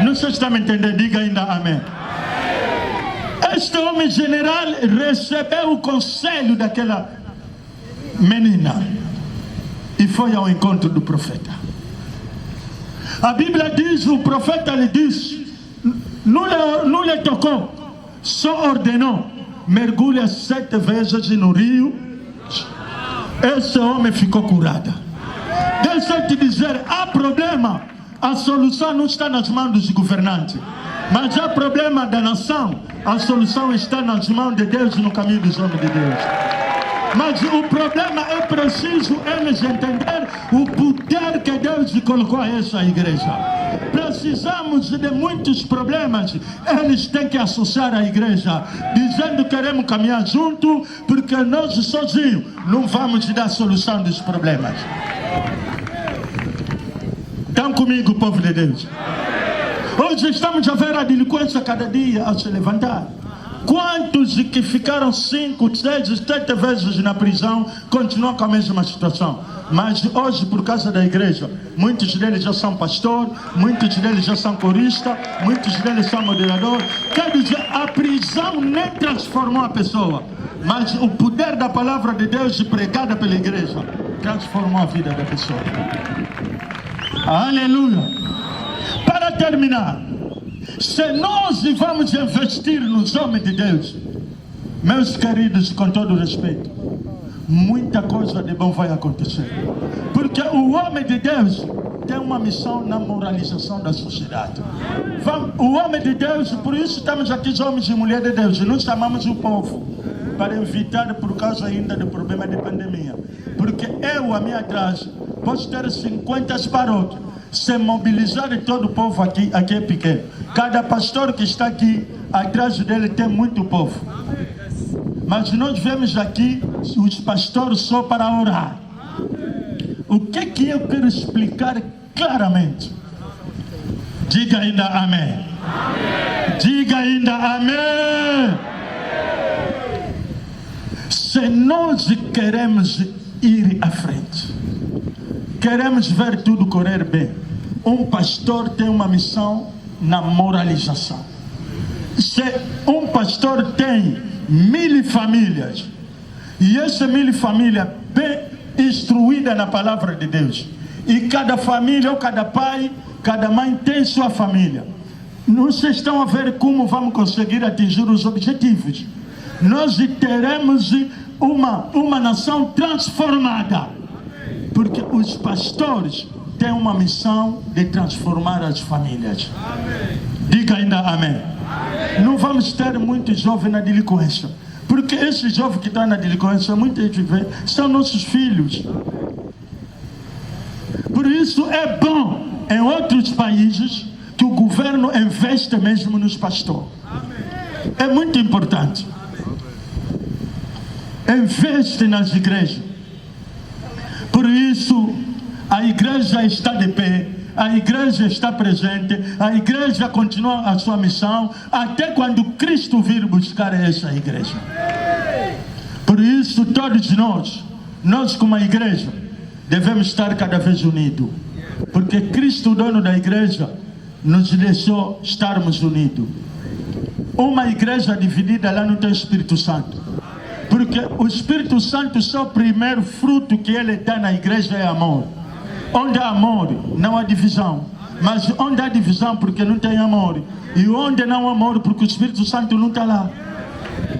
Não sei se está me entendendo, diga ainda amém. Este homem general recebeu o conselho daquela menina e foi ao encontro do profeta. A Bíblia diz, o profeta lhe disse, não lhe tocou, só ordenou: mergulha 7 vezes no rio. Esse homem ficou curado. Deixa eu te dizer, há problema. A solução não está nas mãos dos governantes, mas há problema da nação. A solução está nas mãos de Deus e no caminho dos homens de Deus. Mas o problema é preciso eles entender o poder que Deus colocou a essa igreja. Precisamos de muitos problemas. Eles têm que associar a igreja, dizendo: queremos caminhar junto, porque nós sozinhos não vamos dar solução dos problemas. Estão comigo, povo de Deus? Hoje estamos a ver a delinquência cada dia a se levantar. Quantos que ficaram 5, 6, 7 vezes na prisão continuam com a mesma situação? Mas hoje, por causa da igreja, muitos deles já são pastor, muitos deles já são corista, muitos deles são moderador. Quer dizer, a prisão nem transformou a pessoa, mas o poder da palavra de Deus pregada pela igreja transformou a vida da pessoa. Aleluia! Para terminar, se nós vamos investir nos homens de Deus, meus queridos, com todo respeito, muita coisa de bom vai acontecer. Porque o homem de Deus tem uma missão na moralização da sociedade. O homem de Deus, por isso estamos aqui, os homens e mulheres de Deus, não chamamos o povo para evitar, por causa ainda do problema de pandemia. Porque eu, a minha atrás, posso ter 50 paróquias, se mobilizar todo o povo aqui é pequeno. Cada pastor que está aqui, atrás dele tem muito povo. Mas nós vemos aqui os pastores só para orar. O que eu quero explicar claramente? Diga ainda amém. Amém. Diga ainda amém. Se nós queremos ir à frente, queremos ver tudo correr bem, um pastor tem uma missão na moralização. Se um pastor tem 1000 famílias, e essa 1000 famílias bem instruída na palavra de Deus, e cada família ou cada pai, cada mãe tem sua família, vocês estão a ver como vamos conseguir atingir os objetivos. Nós teremos uma nação transformada, porque os pastores têm uma missão de transformar as famílias. Amém. Diga ainda amém. Amém. Não vamos ter muitos jovens na delinquência, porque esses jovens que estão na delinquência, muitas vezes, são nossos filhos. Por isso é bom em outros países que o governo investe mesmo nos pastores. É muito importante. Investe nas igrejas. Por isso a igreja está de pé, a igreja está presente, a igreja continua a sua missão até quando Cristo vir buscar essa igreja. Por isso todos nós como a igreja, devemos estar cada vez unidos, porque Cristo, o dono da igreja, nos deixou estarmos unidos. Uma igreja dividida, lá não tem Espírito Santo, porque o Espírito Santo, só o primeiro fruto que ele dá na igreja é amor. Onde há amor, não há divisão. Mas onde há divisão, porque não tem amor. E onde não há amor, porque o Espírito Santo não está lá.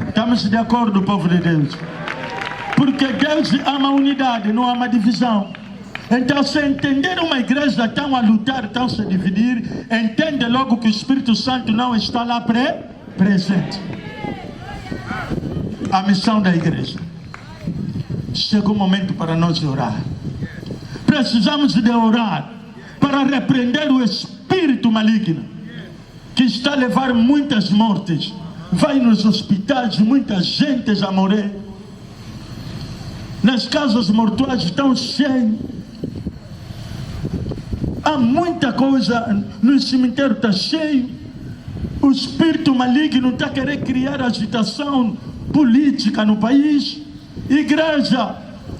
Estamos de acordo, povo de Deus? Porque Deus ama a unidade, não ama a divisão. Então, se entender uma igreja tão a lutar, tão a se dividir, entende logo que o Espírito Santo não está lá presente. A missão da igreja. Chegou o momento para nós orar. Precisamos de orar para repreender o espírito maligno que está a levar muitas mortes. Vai nos hospitais, muita gente a morrer. Nas casas mortuárias estão cheias. Há muita coisa, no cemitério está cheio. O espírito maligno está querendo criar agitação política no país. Igreja,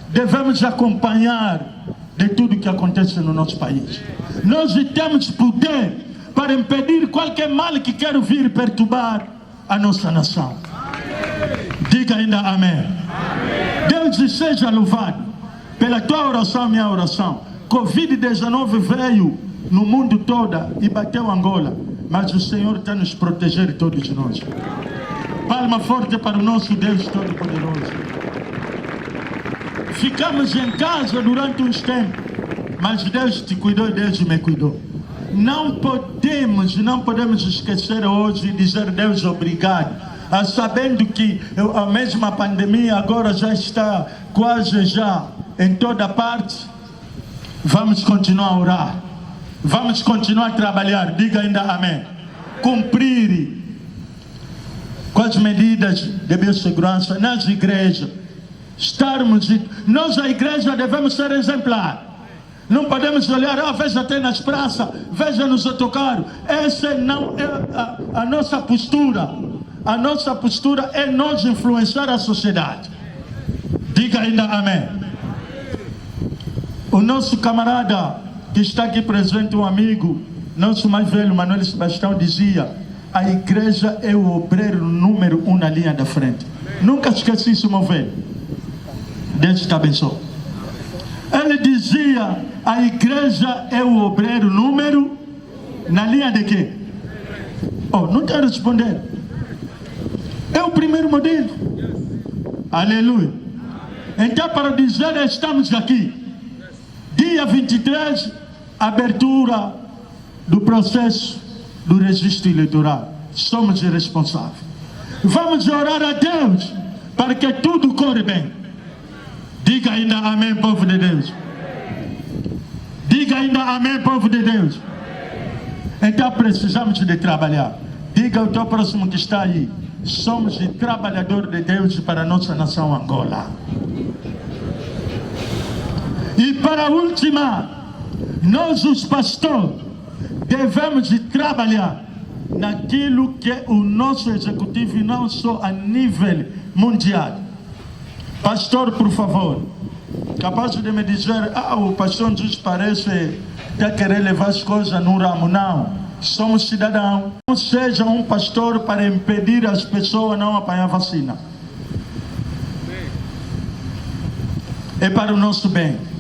devemos acompanhar de tudo que acontece no nosso país. Nós temos poder para impedir qualquer mal que quer vir perturbar a nossa nação. Diga ainda amém. Deus seja louvado pela tua oração, minha oração. Covid-19 veio no mundo todo e bateu Angola, mas o Senhor está nos proteger todos nós. Palma forte para o nosso Deus Todo-Poderoso. Ficamos em casa durante uns tempos, mas Deus te cuidou e Deus me cuidou. Não podemos esquecer hoje e dizer Deus obrigado, sabendo que a mesma pandemia agora já está quase já em toda parte. Vamos continuar a orar, vamos continuar a trabalhar, diga ainda amém. Cumprir com as medidas de biossegurança nas igrejas. Nós a igreja devemos ser exemplar. Não podemos olhar, veja até nas praças, veja nos autocarros. Essa não é a nossa postura. A nossa postura é nós influenciar a sociedade. Diga ainda amém. O nosso camarada que está aqui presente, um amigo, nosso mais velho, Manuel Sebastião, dizia: a igreja é o obreiro número 1 na linha da frente. Nunca esqueci isso, meu velho. Deus te abençoe. Ele dizia: a igreja é o obreiro número na linha de quê? Não quero responder. É o primeiro modelo. Aleluia. Então, para dizer, estamos aqui. Dia 23, abertura do processo do registro eleitoral. Somos responsáveis. Vamos orar a Deus para que tudo corra bem. Diga ainda amém, povo de Deus. Diga ainda amém, povo de Deus. Então precisamos de trabalhar. Diga ao teu próximo que está aí: somos trabalhadores de Deus para a nossa nação Angola. E para a última, nós os pastores devemos de trabalhar naquilo que o nosso executivo, e não só a nível mundial. Pastor, por favor, capaz de me dizer: o pastor Jesus parece que querer levar as coisas no ramo. Não, somos cidadãos. Não seja um pastor para impedir as pessoas não apanhar vacina. É para o nosso bem.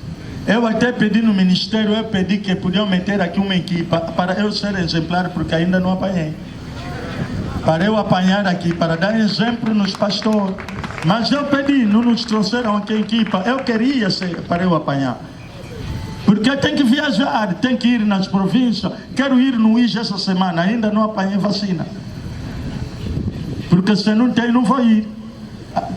Eu até pedi no ministério, eu pedi que podiam meter aqui uma equipa para eu ser exemplar, porque ainda não apanhei. Para eu apanhar aqui, para dar exemplo nos pastores. Mas eu pedi, não nos trouxeram aqui a equipa. Eu queria ser para eu apanhar. Porque tem que viajar, tem que ir nas províncias. Quero ir no IJ essa semana, ainda não apanhei vacina. Porque se não tem, não vou ir.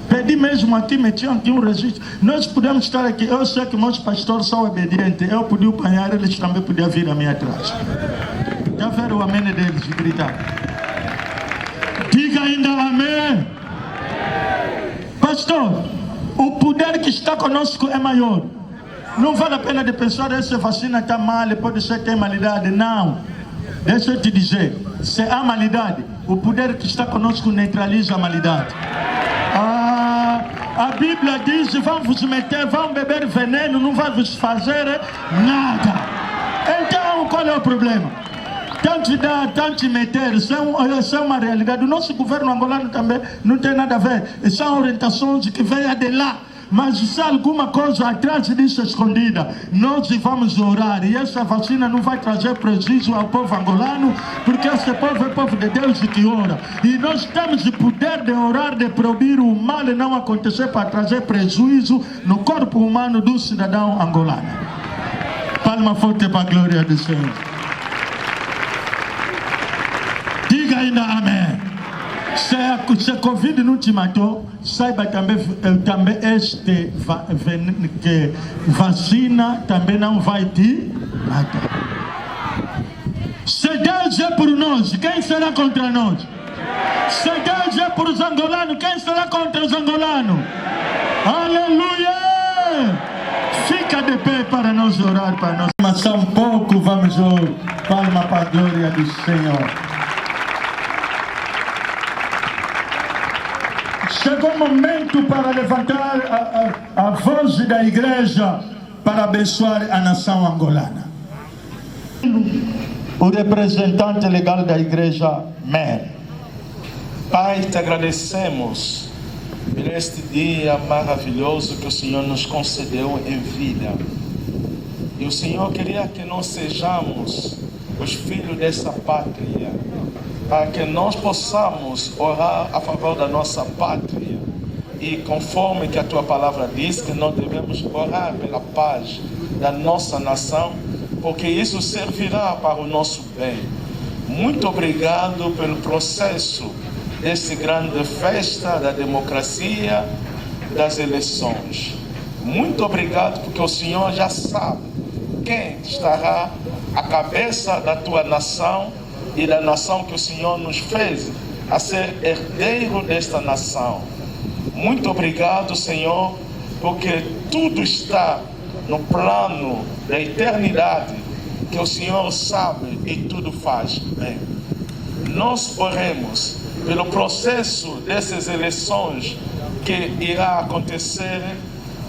Pedi mesmo aqui, metiam aqui um registro. Nós podemos estar aqui. Eu sei que meus pastores são obedientes. Eu podia apanhar, eles também podiam vir a mim atrás. Já viram o amém deles de gritar? Diga ainda amém. Pastor, o poder que está conosco é maior. Não vale a pena de pensar: essa vacina está mal, pode ser que tem malidade. Não. Deixa eu te dizer: se há malidade, o poder que está conosco neutraliza a malidade. A Bíblia diz: vão vos meter, vão beber veneno, não vai vos fazer nada. Então, qual é o problema? Tanto dar, tanto meter, isso é uma realidade. O nosso governo angolano também não tem nada a ver. São orientações que vêm de lá. Mas se há alguma coisa atrás disso escondida, nós vamos orar. E essa vacina não vai trazer prejuízo ao povo angolano, porque esse povo é povo de Deus e que ora. E nós temos o poder de orar, de proibir o mal não acontecer, para trazer prejuízo no corpo humano do cidadão angolano. Palma forte para a glória do Senhor. Diga ainda amém. Se a Covid não te matou, saiba também que vacina também não vai te matar. Se Deus é por nós, quem será contra nós? Se Deus é por os angolanos, quem será contra os angolanos? Aleluia! Fica de pé para nós orar para nós. Mas um pouco vamos orar. Palma para a glória do Senhor. Chegou o momento para levantar a voz da igreja para abençoar a nação angolana. O representante legal da igreja, Mer. Pai, te agradecemos por este dia maravilhoso que o Senhor nos concedeu em vida. E o Senhor queria que nós sejamos os filhos dessa pátria, para que nós possamos orar a favor da nossa pátria. E conforme que a tua palavra diz, que nós devemos orar pela paz da nossa nação, porque isso servirá para o nosso bem. Muito obrigado pelo processo dessa grande festa da democracia, das eleições. Muito obrigado, porque o Senhor já sabe quem estará à cabeça da tua nação e da nação que o Senhor nos fez a ser herdeiro desta nação. Muito obrigado, Senhor, porque tudo está no plano da eternidade, que o Senhor sabe e tudo faz bem. Nós oremos pelo processo dessas eleições que irá acontecer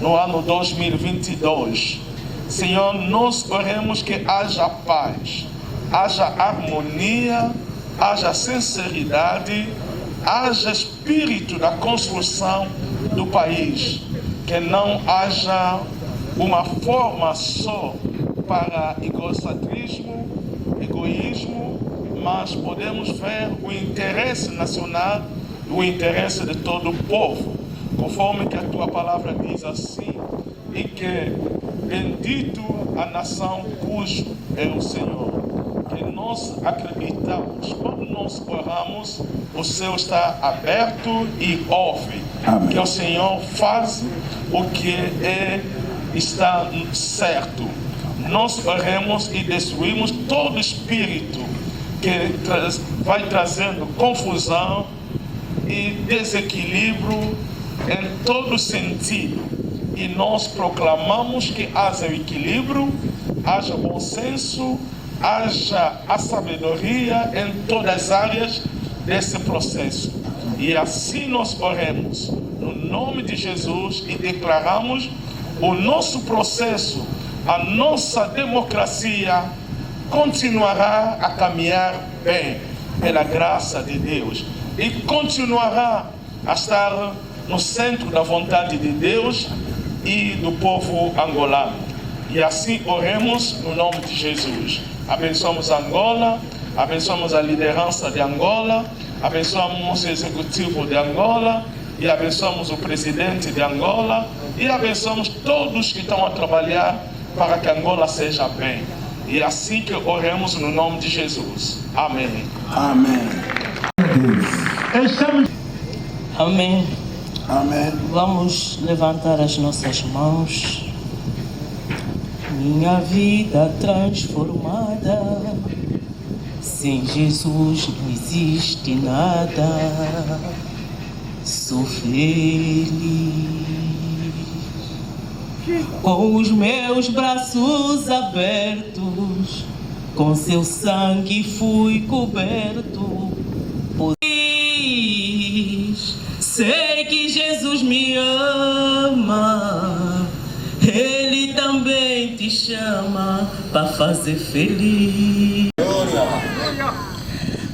no ano 2022. Senhor, nós oremos que haja paz, haja harmonia, haja sinceridade, haja espírito da construção do país, que não haja uma forma só para egocentrismo, egoísmo, mas podemos ver o interesse nacional, o interesse de todo o povo, com conforme que a tua palavra diz assim, e que bendito a nação cujo é o Senhor. Que nós acreditamos, quando nós oramos, o céu está aberto e ouve. Amém. Que o Senhor faz o que está certo. Nós oramos e destruímos todo espírito que vai trazendo confusão e desequilíbrio em todo sentido. E nós proclamamos que haja equilíbrio, haja bom senso, haja a sabedoria em todas as áreas desse processo. E assim nós oramos no nome de Jesus e declaramos o nosso processo, a nossa democracia continuará a caminhar bem pela graça de Deus e continuará a estar no centro da vontade de Deus e do povo angolano. E assim oremos no nome de Jesus. Abençoamos Angola, abençoamos a liderança de Angola, abençoamos o executivo de Angola e abençoamos o presidente de Angola e abençoamos todos que estão a trabalhar para que Angola seja bem. E assim que oremos no nome de Jesus. Amém. Amém. Amém. Amém. Vamos levantar as nossas mãos. Minha vida transformada, sem Jesus não existe nada. Sou feliz, com os meus braços abertos, com seu sangue fui coberto. Sei que Jesus me ama, Ele também te chama para fazer feliz.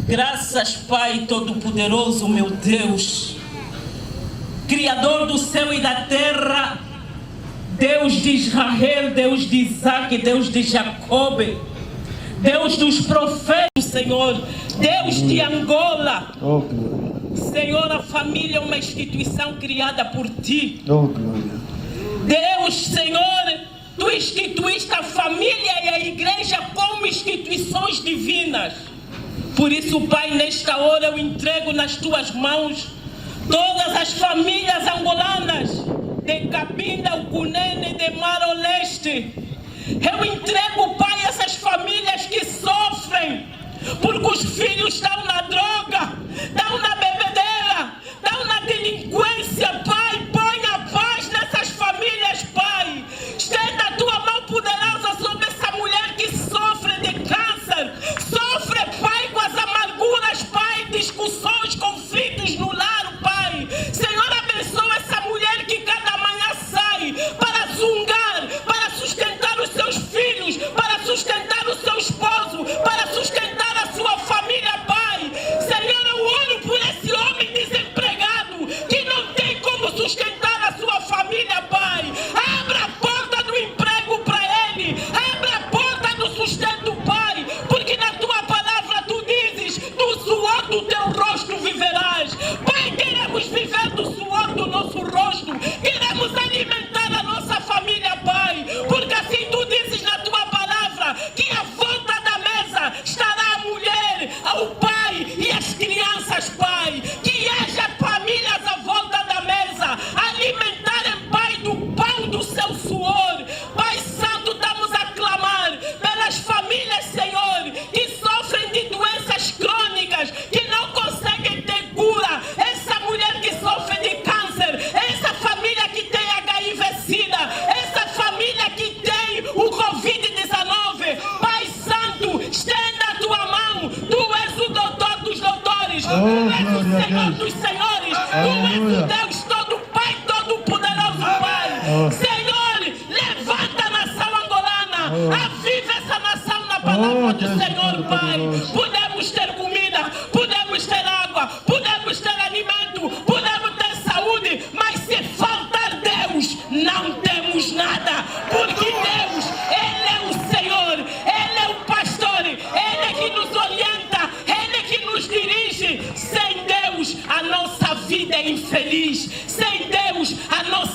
Graças, Pai Todo-Poderoso, meu Deus, Criador do céu e da terra, Deus de Israel, Deus de Isaac, Deus de Jacob, Deus dos profetas, Senhor, Deus de Angola. Senhor, a família é uma instituição criada por Ti. Deus, Senhor, Tu instituíste a família e a igreja como instituições divinas. Por isso, Pai, nesta hora eu entrego nas Tuas mãos todas as famílias angolanas de Cabinda, Ucunene, de Maro Leste. Eu entrego, Pai, essas famílias que sofrem porque os filhos estão na droga, estão na bebedeira, estão na delinquência. Pai, põe a paz nessas famílias, Pai. Estenda a Tua mão poderosa sobre essa mulher que sofre de câncer, sofre, Pai, com as amarguras, Pai, discussões, conflitos no lar, Pai. Senhor, abençoa essa mulher que cada manhã sai para zungar, para sustentar os seus filhos, para sustentar o seu esposo, para sustentar a sua família, Pai. Senhor, eu oro por esse homem desempregado que não tem como sustentar a sua família, Pai. Abra a porta do emprego para ele, abra a porta do sustento, Pai, porque na Tua palavra Tu dizes: do suor do Teu rosto viverás. Pai, queremos viver do suor do nosso rosto, queremos alimentar a nossa família, Pai, porque assim Tu dizes na Tua palavra que à volta da mesa estará a mulher, o pai e as crianças, Pai. Que haja famílias à volta da mesa, alimentarem, Pai, do pão do seu suor. Pai Santo, estamos a clamar pelas famílias, Senhor, que sofrem de doenças crônicas, que não conseguem ter cura. Essa mulher que sofre de câncer, essa família que tem HIV-Sida, essa família que tem o Covid-19. Pai Santo, estenda a Tua mão. Tu és o doutor dos doutores, Tu és o Senhor dos senhores, Tu és o Deus todo, Pai Todo-Poderoso, Pai. Senhor, levanta a nação angolana, aviva essa nação na palavra do Senhor, Pai. Podemos ter comida, podemos ter água, podemos ter alimento, podemos ter saúde, mas se faltar Deus, não temos nada, porque Deus, Ele é o Senhor, Ele é o pastor, Ele é que nos orienta, Ele é que nos dirige. Sem Deus, a nossa vida é infeliz. Sem Deus,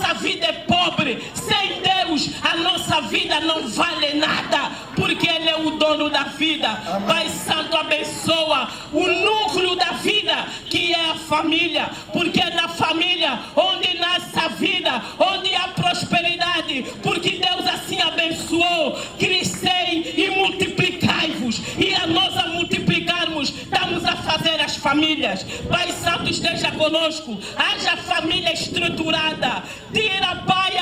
nossa vida é pobre. Sem Deus, a nossa vida não vale nada, porque Ele é o dono da vida. Pai Santo, abençoa o núcleo da vida, que é a família, porque é na família onde nasce a vida, onde há prosperidade, porque Deus assim abençoou. Crescei e multiplicai-vos, e a nós a multiplicarmos, estamos a fazer as famílias. Pai Santo, esteja conosco, haja família estruturada. Tira, Pai,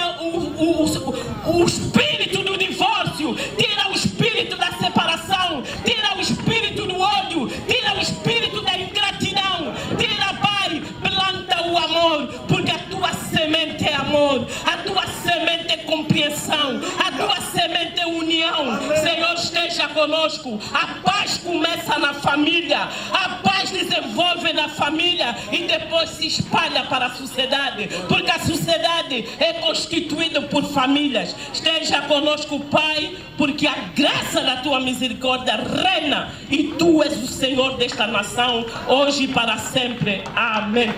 o espírito do divórcio, tira o espírito da separação, tira o espírito do ódio, tira o espírito da ingratidão, tira, Pai, planta o amor, porque a tua semente é amor, a tua semente é compreensão, a tua semente é união. Senhor, esteja conosco. A paz começa na família, a paz desenvolve na família e depois se espalha para a sociedade, porque a sociedade é constituída por famílias. Esteja conosco, Pai, porque a graça da tua misericórdia reina e tu és o Senhor desta nação, hoje e para sempre. Amém.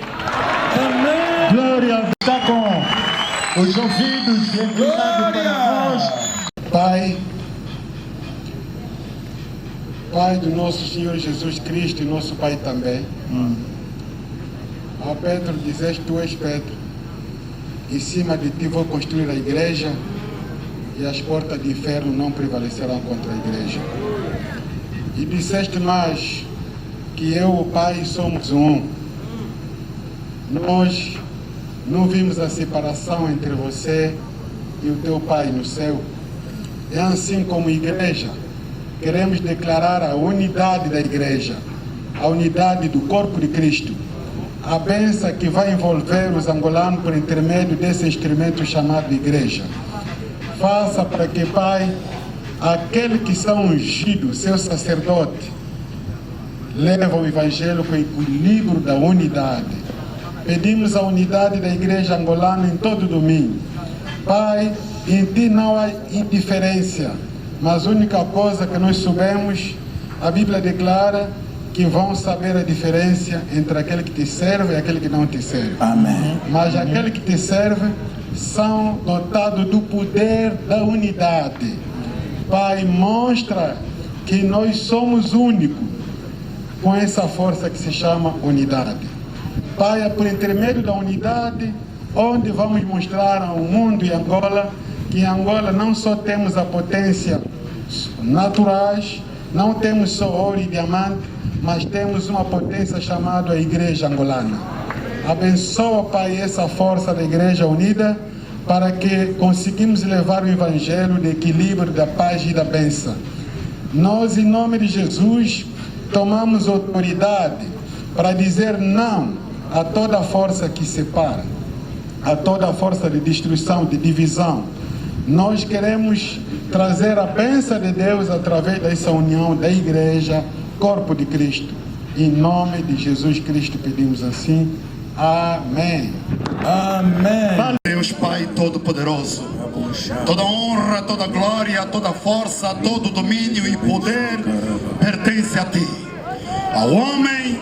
Amém. Glória. Está com os ouvidos inclinados para nós. Pai do nosso Senhor Jesus Cristo e nosso Pai também. A Pedro dizeste: tu és Pedro, em cima de ti vou construir a igreja, e as portas do inferno não prevalecerão contra a igreja. E disseste mais que eu e o Pai somos um. Nós não vimos a separação entre você e o teu Pai no céu. É assim como igreja, queremos declarar a unidade da igreja, a unidade do corpo de Cristo, a bênção que vai envolver os angolanos por intermédio desse instrumento chamado igreja. Faça para que, Pai, aqueles que são ungidos, seu sacerdote, levam o evangelho com o equilíbrio da unidade. Pedimos a unidade da igreja angolana em todo o domínio. Pai, em ti não há indiferença, mas a única coisa que nós sabemos, a Bíblia declara que vão saber a diferença entre aquele que te serve e aquele que não te serve. Amém. Mas aquele que te serve são dotados do poder da unidade. Pai, mostra que nós somos únicos com essa força que se chama unidade. Pai, é por intermédio da unidade onde vamos mostrar ao mundo e Angola que em Angola não só temos a potência naturais, não temos só ouro e diamante, mas temos uma potência chamada a Igreja Angolana. Abençoa, Pai, essa força da Igreja Unida para que conseguimos levar o Evangelho de equilíbrio, da paz e da bênção. Nós, em nome de Jesus, tomamos autoridade para dizer não a toda força que separa, a toda força de destruição, de divisão. Nós queremos trazer a bênção de Deus através dessa união da igreja, corpo de Cristo. Em nome de Jesus Cristo pedimos assim. Amém. Amém. Deus Pai Todo-Poderoso, toda honra, toda glória, toda força, todo domínio e poder pertence a Ti. Ao homem,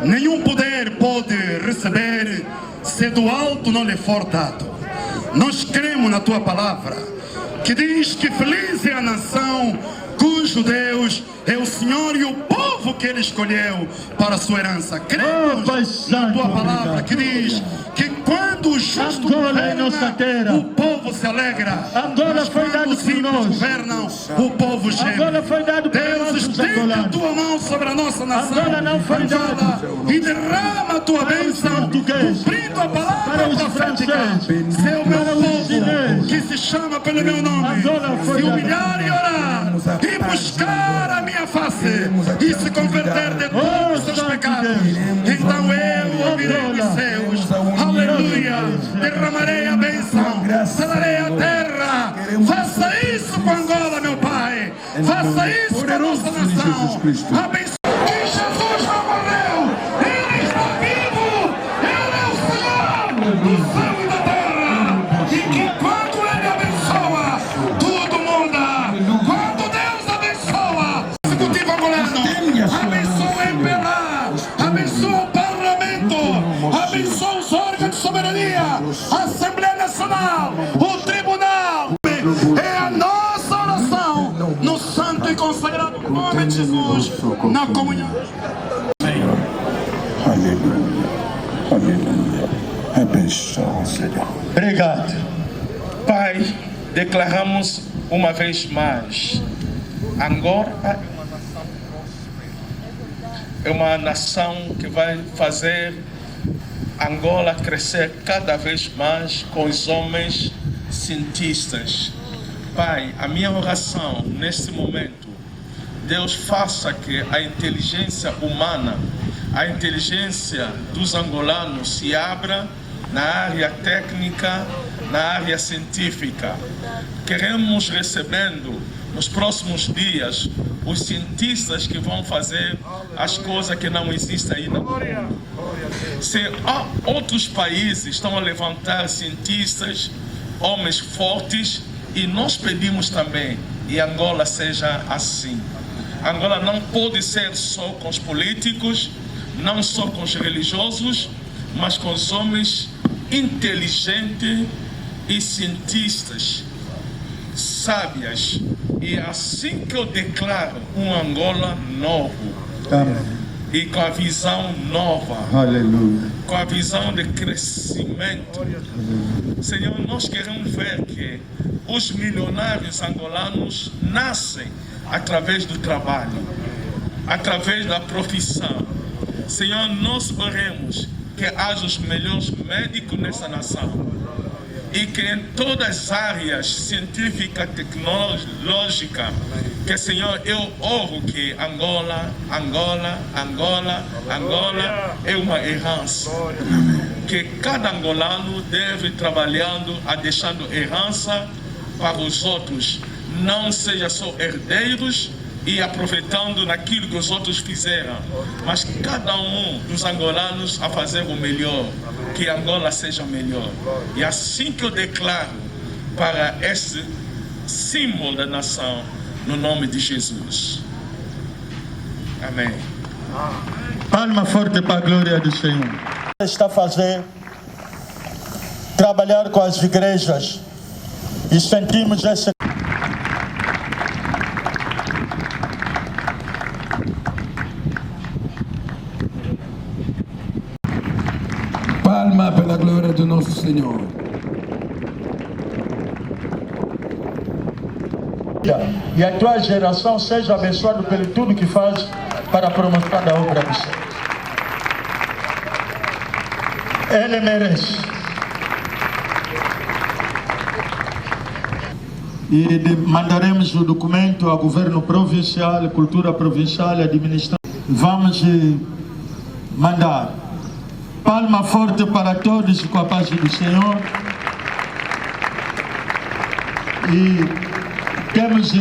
nenhum poder pode receber se do alto não lhe for dado. Nós cremos na Tua palavra, que diz que feliz é a nação cujo Deus é o Senhor e o povo que Ele escolheu para a sua herança. Cremos na Tua palavra que diz que quando o justo governa, o povo se alegra. Angola foi dado por nós. Governam, o povo geme. Angola foi dado por Deus, estende a Tua mão sobre a nossa nação. Angola não foi dado. E derrama a Tua bênção, cumprindo a palavra profética. Seu meu povo, que se chama pelo meu nome, se humilhar e orar, e buscar a minha face, e se converter de todos os seus pecados, então eu ouvirei dos céus, aleluia, derramarei a bênção, sararei a terra. Faça isso com Angola, meu Pai, faça isso com a nossa nação. Abençoe. Jesus não morreu, Ele está vivo, Ele é o Senhor do céu e da terra, e que quando Ele abençoa, tudo muda. Quando Deus abençoa, o executivo angolano, abençoa o MPLA, abençoa o parlamento, abençoa os órgãos de soberania, a Assembleia Nacional. e consagrado no nome de Jesus, na comunhão. Aleluia. Aleluia. Abençoa, Senhor. Obrigado. Pai, declaramos uma vez mais, Angola é uma nação que vai fazer Angola crescer cada vez mais com os homens cientistas. Pai, a minha oração neste momento, Deus faça que a inteligência humana, a inteligência dos angolanos se abra na área técnica, na área científica. Queremos recebendo nos próximos dias os cientistas que vão fazer as coisas que não existem ainda no mundo. Se outros países estão a levantar cientistas, homens fortes, e nós pedimos também que Angola seja assim. Angola não pode ser só com os políticos, não só com os religiosos, mas com os homens inteligentes e cientistas, sábias. E é assim que eu declaro um Angola novo. Amém. E com a visão nova. Aleluia. Com a visão de crescimento. Senhor, nós queremos ver que os milionários angolanos nascem através do trabalho, através da profissão. Senhor, nós oremos que haja os melhores médicos nessa nação e que em todas as áreas científica, tecnológica, que Senhor, eu oro que Angola é uma herança. Que cada angolano deve trabalhando, a deixando herança para os outros, não seja só herdeiros e aproveitando naquilo que os outros fizeram, mas cada um dos angolanos a fazer o melhor, que Angola seja melhor. E assim que eu declaro para esse símbolo da nação, no nome de Jesus. Amém. Palma forte para a glória do Senhor. Está a fazer trabalhar com as igrejas e sentimos essa. Palma pela glória do nosso Senhor. E a tua geração seja abençoada pelo tudo que faz para a promoção da obra do Senhor. Ele merece. E mandaremos o documento ao governo provincial, cultura provincial, administração. Vamos mandar. Palma forte para todos com a paz do Senhor. E temos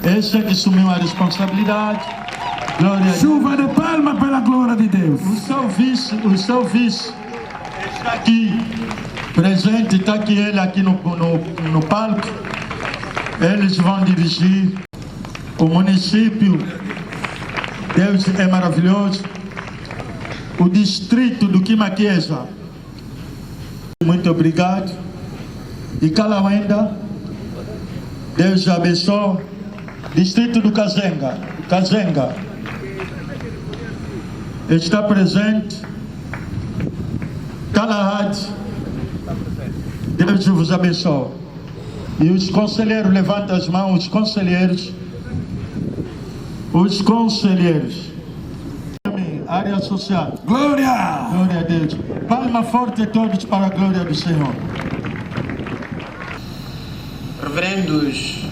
esse que assumiu a responsabilidade. Glória Chuva de palma pela glória de Deus. O seu vice está aqui presente, está aqui ele aqui no palco. Eles vão dirigir o município. Deus é maravilhoso. O distrito do Quimaqueza. Muito obrigado. E Calauenda, Deus abençoe. Distrito do Kazenga está presente. Kalahad, Deus vos abençoe. E os conselheiros, levantam as mãos, os conselheiros. Área social. Glória! Glória a Deus. Palma forte a todos para a glória do Senhor. Reverendos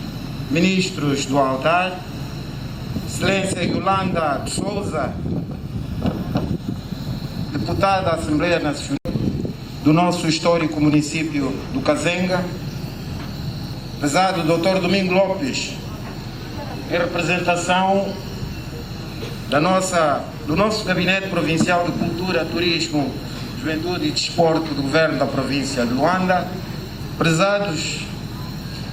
ministros do altar, Excelência Yolanda de Souza, deputada da Assembleia Nacional do nosso histórico município do Kazenga, prezado Dr. Domingo Lopes, em representação do nosso Gabinete Provincial de Cultura, Turismo, Juventude e Desporto do Governo da província de Luanda, prezados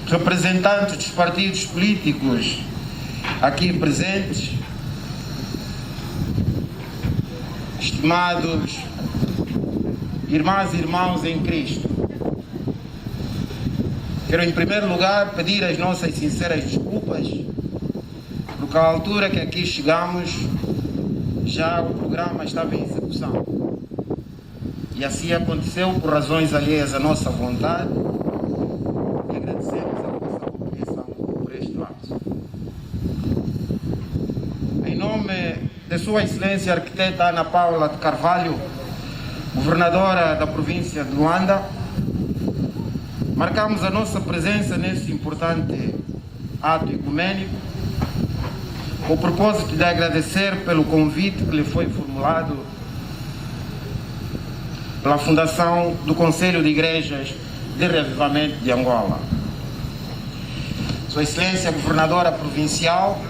representantes dos partidos políticos aqui presentes, estimados irmãs e irmãos em Cristo, quero em primeiro lugar pedir as nossas sinceras desculpas porque à altura que aqui chegamos, já o programa estava em execução. E assim aconteceu por razões alheias à nossa vontade. E agradecemos a vossa compreensão por este lado. Em nome de Sua Excelência Arquiteta Ana Paula de Carvalho, governadora da província de Luanda, marcamos a nossa presença nesse importante ato ecumênico com o propósito de agradecer pelo convite que lhe foi formulado pela Fundação do Conselho de Igrejas de Reavivamento de Angola. Sua Excelência Governadora Provincial,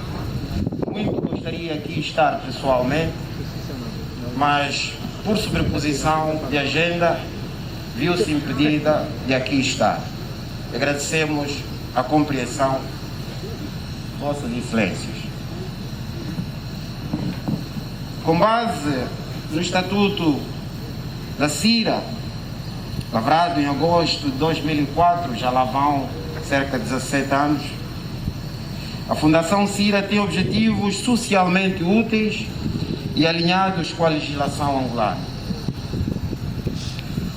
muito gostaria aqui estar pessoalmente, mas por sobreposição de agenda, viu-se impedida de aqui estar. Agradecemos a compreensão de Vossas Excelências. Com base no Estatuto da CIRA, lavrado em agosto de 2004, já lá vão cerca de 17 anos, a Fundação CIRA tem objetivos socialmente úteis e alinhados com a legislação angolana.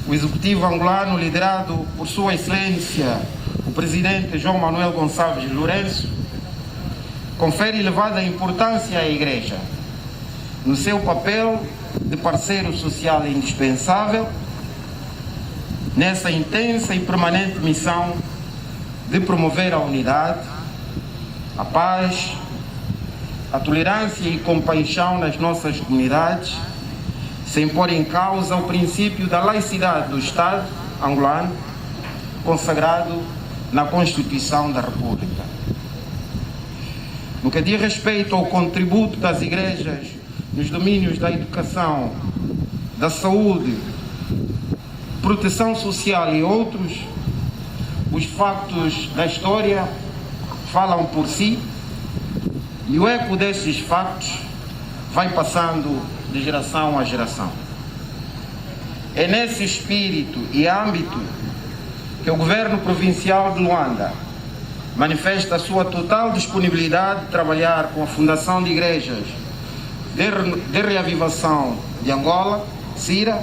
O Executivo angolano, liderado por Sua Excelência, o Presidente João Manuel Gonçalves Lourenço, confere elevada importância à Igreja no seu papel de parceiro social indispensável nessa intensa e permanente missão de promover a unidade, a paz, a tolerância e compaixão nas nossas comunidades, sem pôr em causa o princípio da laicidade do Estado angolano, consagrado na Constituição da República. No que diz respeito ao contributo das igrejas nos domínios da educação, da saúde, proteção social e outros, os factos da história falam por si e o eco desses factos vai passando de geração a geração. É nesse espírito e âmbito que o Governo Provincial de Luanda manifesta a sua total disponibilidade de trabalhar com a Fundação de Igrejas de Reavivação de Angola, CIRA,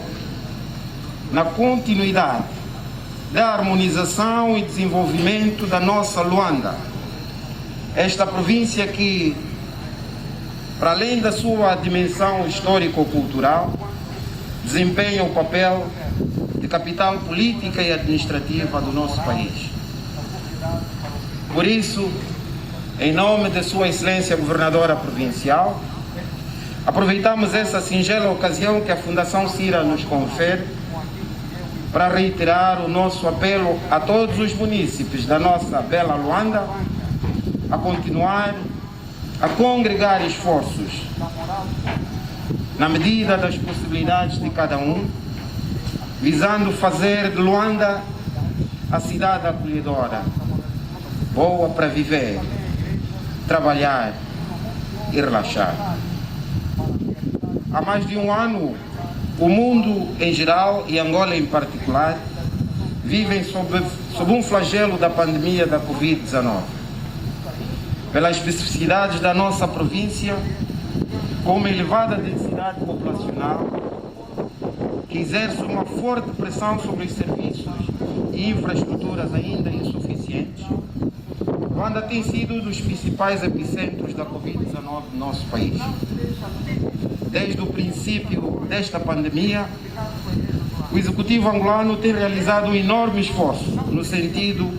na continuidade da harmonização e desenvolvimento da nossa Luanda. Esta província que, para além da sua dimensão histórico-cultural, desempenha o papel de capital política e administrativa do nosso país. Por isso, em nome de Sua Excelência Governadora Provincial, aproveitamos essa singela ocasião que a Fundação CIRA nos confere para reiterar o nosso apelo a todos os munícipes da nossa bela Luanda a continuar a congregar esforços na medida das possibilidades de cada um, visando fazer de Luanda a cidade acolhedora, boa para viver, trabalhar e relaxar. Há mais de um ano, o mundo em geral e Angola em particular vivem sob um flagelo da pandemia da Covid-19. Pelas especificidades da nossa província, com uma elevada densidade populacional, que exerce uma forte pressão sobre os serviços e infraestruturas ainda insuficientes, Luanda tem sido um dos principais epicentros da Covid-19 no nosso país. Desde o princípio desta pandemia, o Executivo angolano tem realizado um enorme esforço no sentido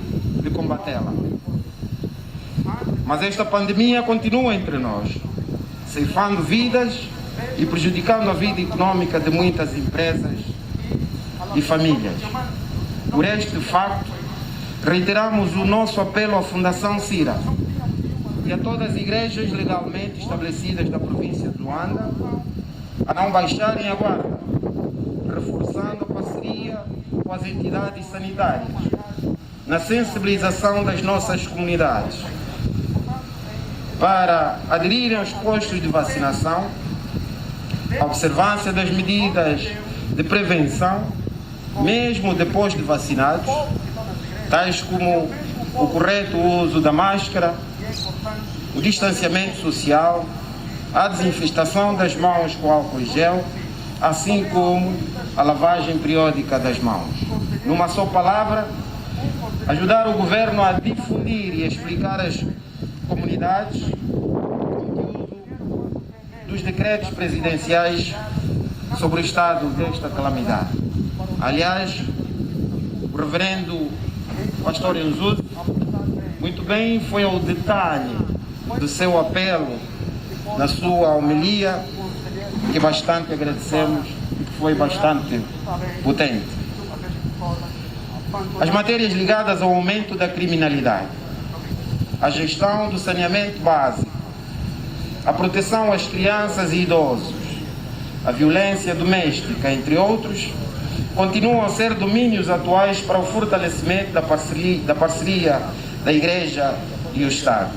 de combatê-la. Mas esta pandemia continua entre nós, ceifando vidas e prejudicando a vida econômica de muitas empresas e famílias. Por este facto, reiteramos o nosso apelo à Fundação CIRA e a todas as igrejas legalmente estabelecidas da província de Luanda a não baixarem a guarda, reforçando a parceria com as entidades sanitárias na sensibilização das nossas comunidades para aderirem aos postos de vacinação, a observância das medidas de prevenção, mesmo depois de vacinados, tais como o correto uso da máscara, o distanciamento social, a desinfestação das mãos com álcool em gel, assim como a lavagem periódica das mãos. Numa só palavra, ajudar o governo a difundir e explicar às comunidades o conteúdo dos decretos presidenciais sobre o estado desta calamidade. Aliás, o reverendo pastor Enzudo muito bem foi ao detalhe do seu apelo na sua homilia, que bastante agradecemos e que foi bastante potente. As matérias ligadas ao aumento da criminalidade, a gestão do saneamento básico, a proteção às crianças e idosos, a violência doméstica, entre outros, continuam a ser domínios atuais para o fortalecimento da parceria da Igreja e o Estado.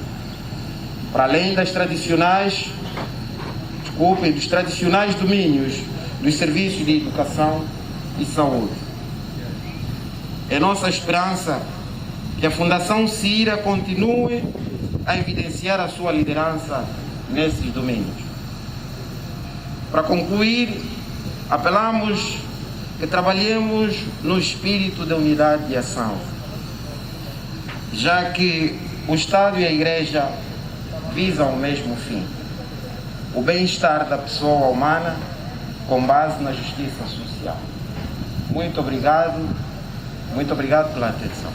Para além dos tradicionais domínios dos serviços de educação e saúde. É nossa esperança que a Fundação CIRA continue a evidenciar a sua liderança nesses domínios. Para concluir, apelamos que trabalhemos no espírito de unidade e ação, já que o Estado e a Igreja visam o mesmo fim: o bem-estar da pessoa humana com base na justiça social. Muito obrigado pela atenção.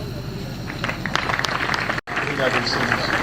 Obrigado, senhor.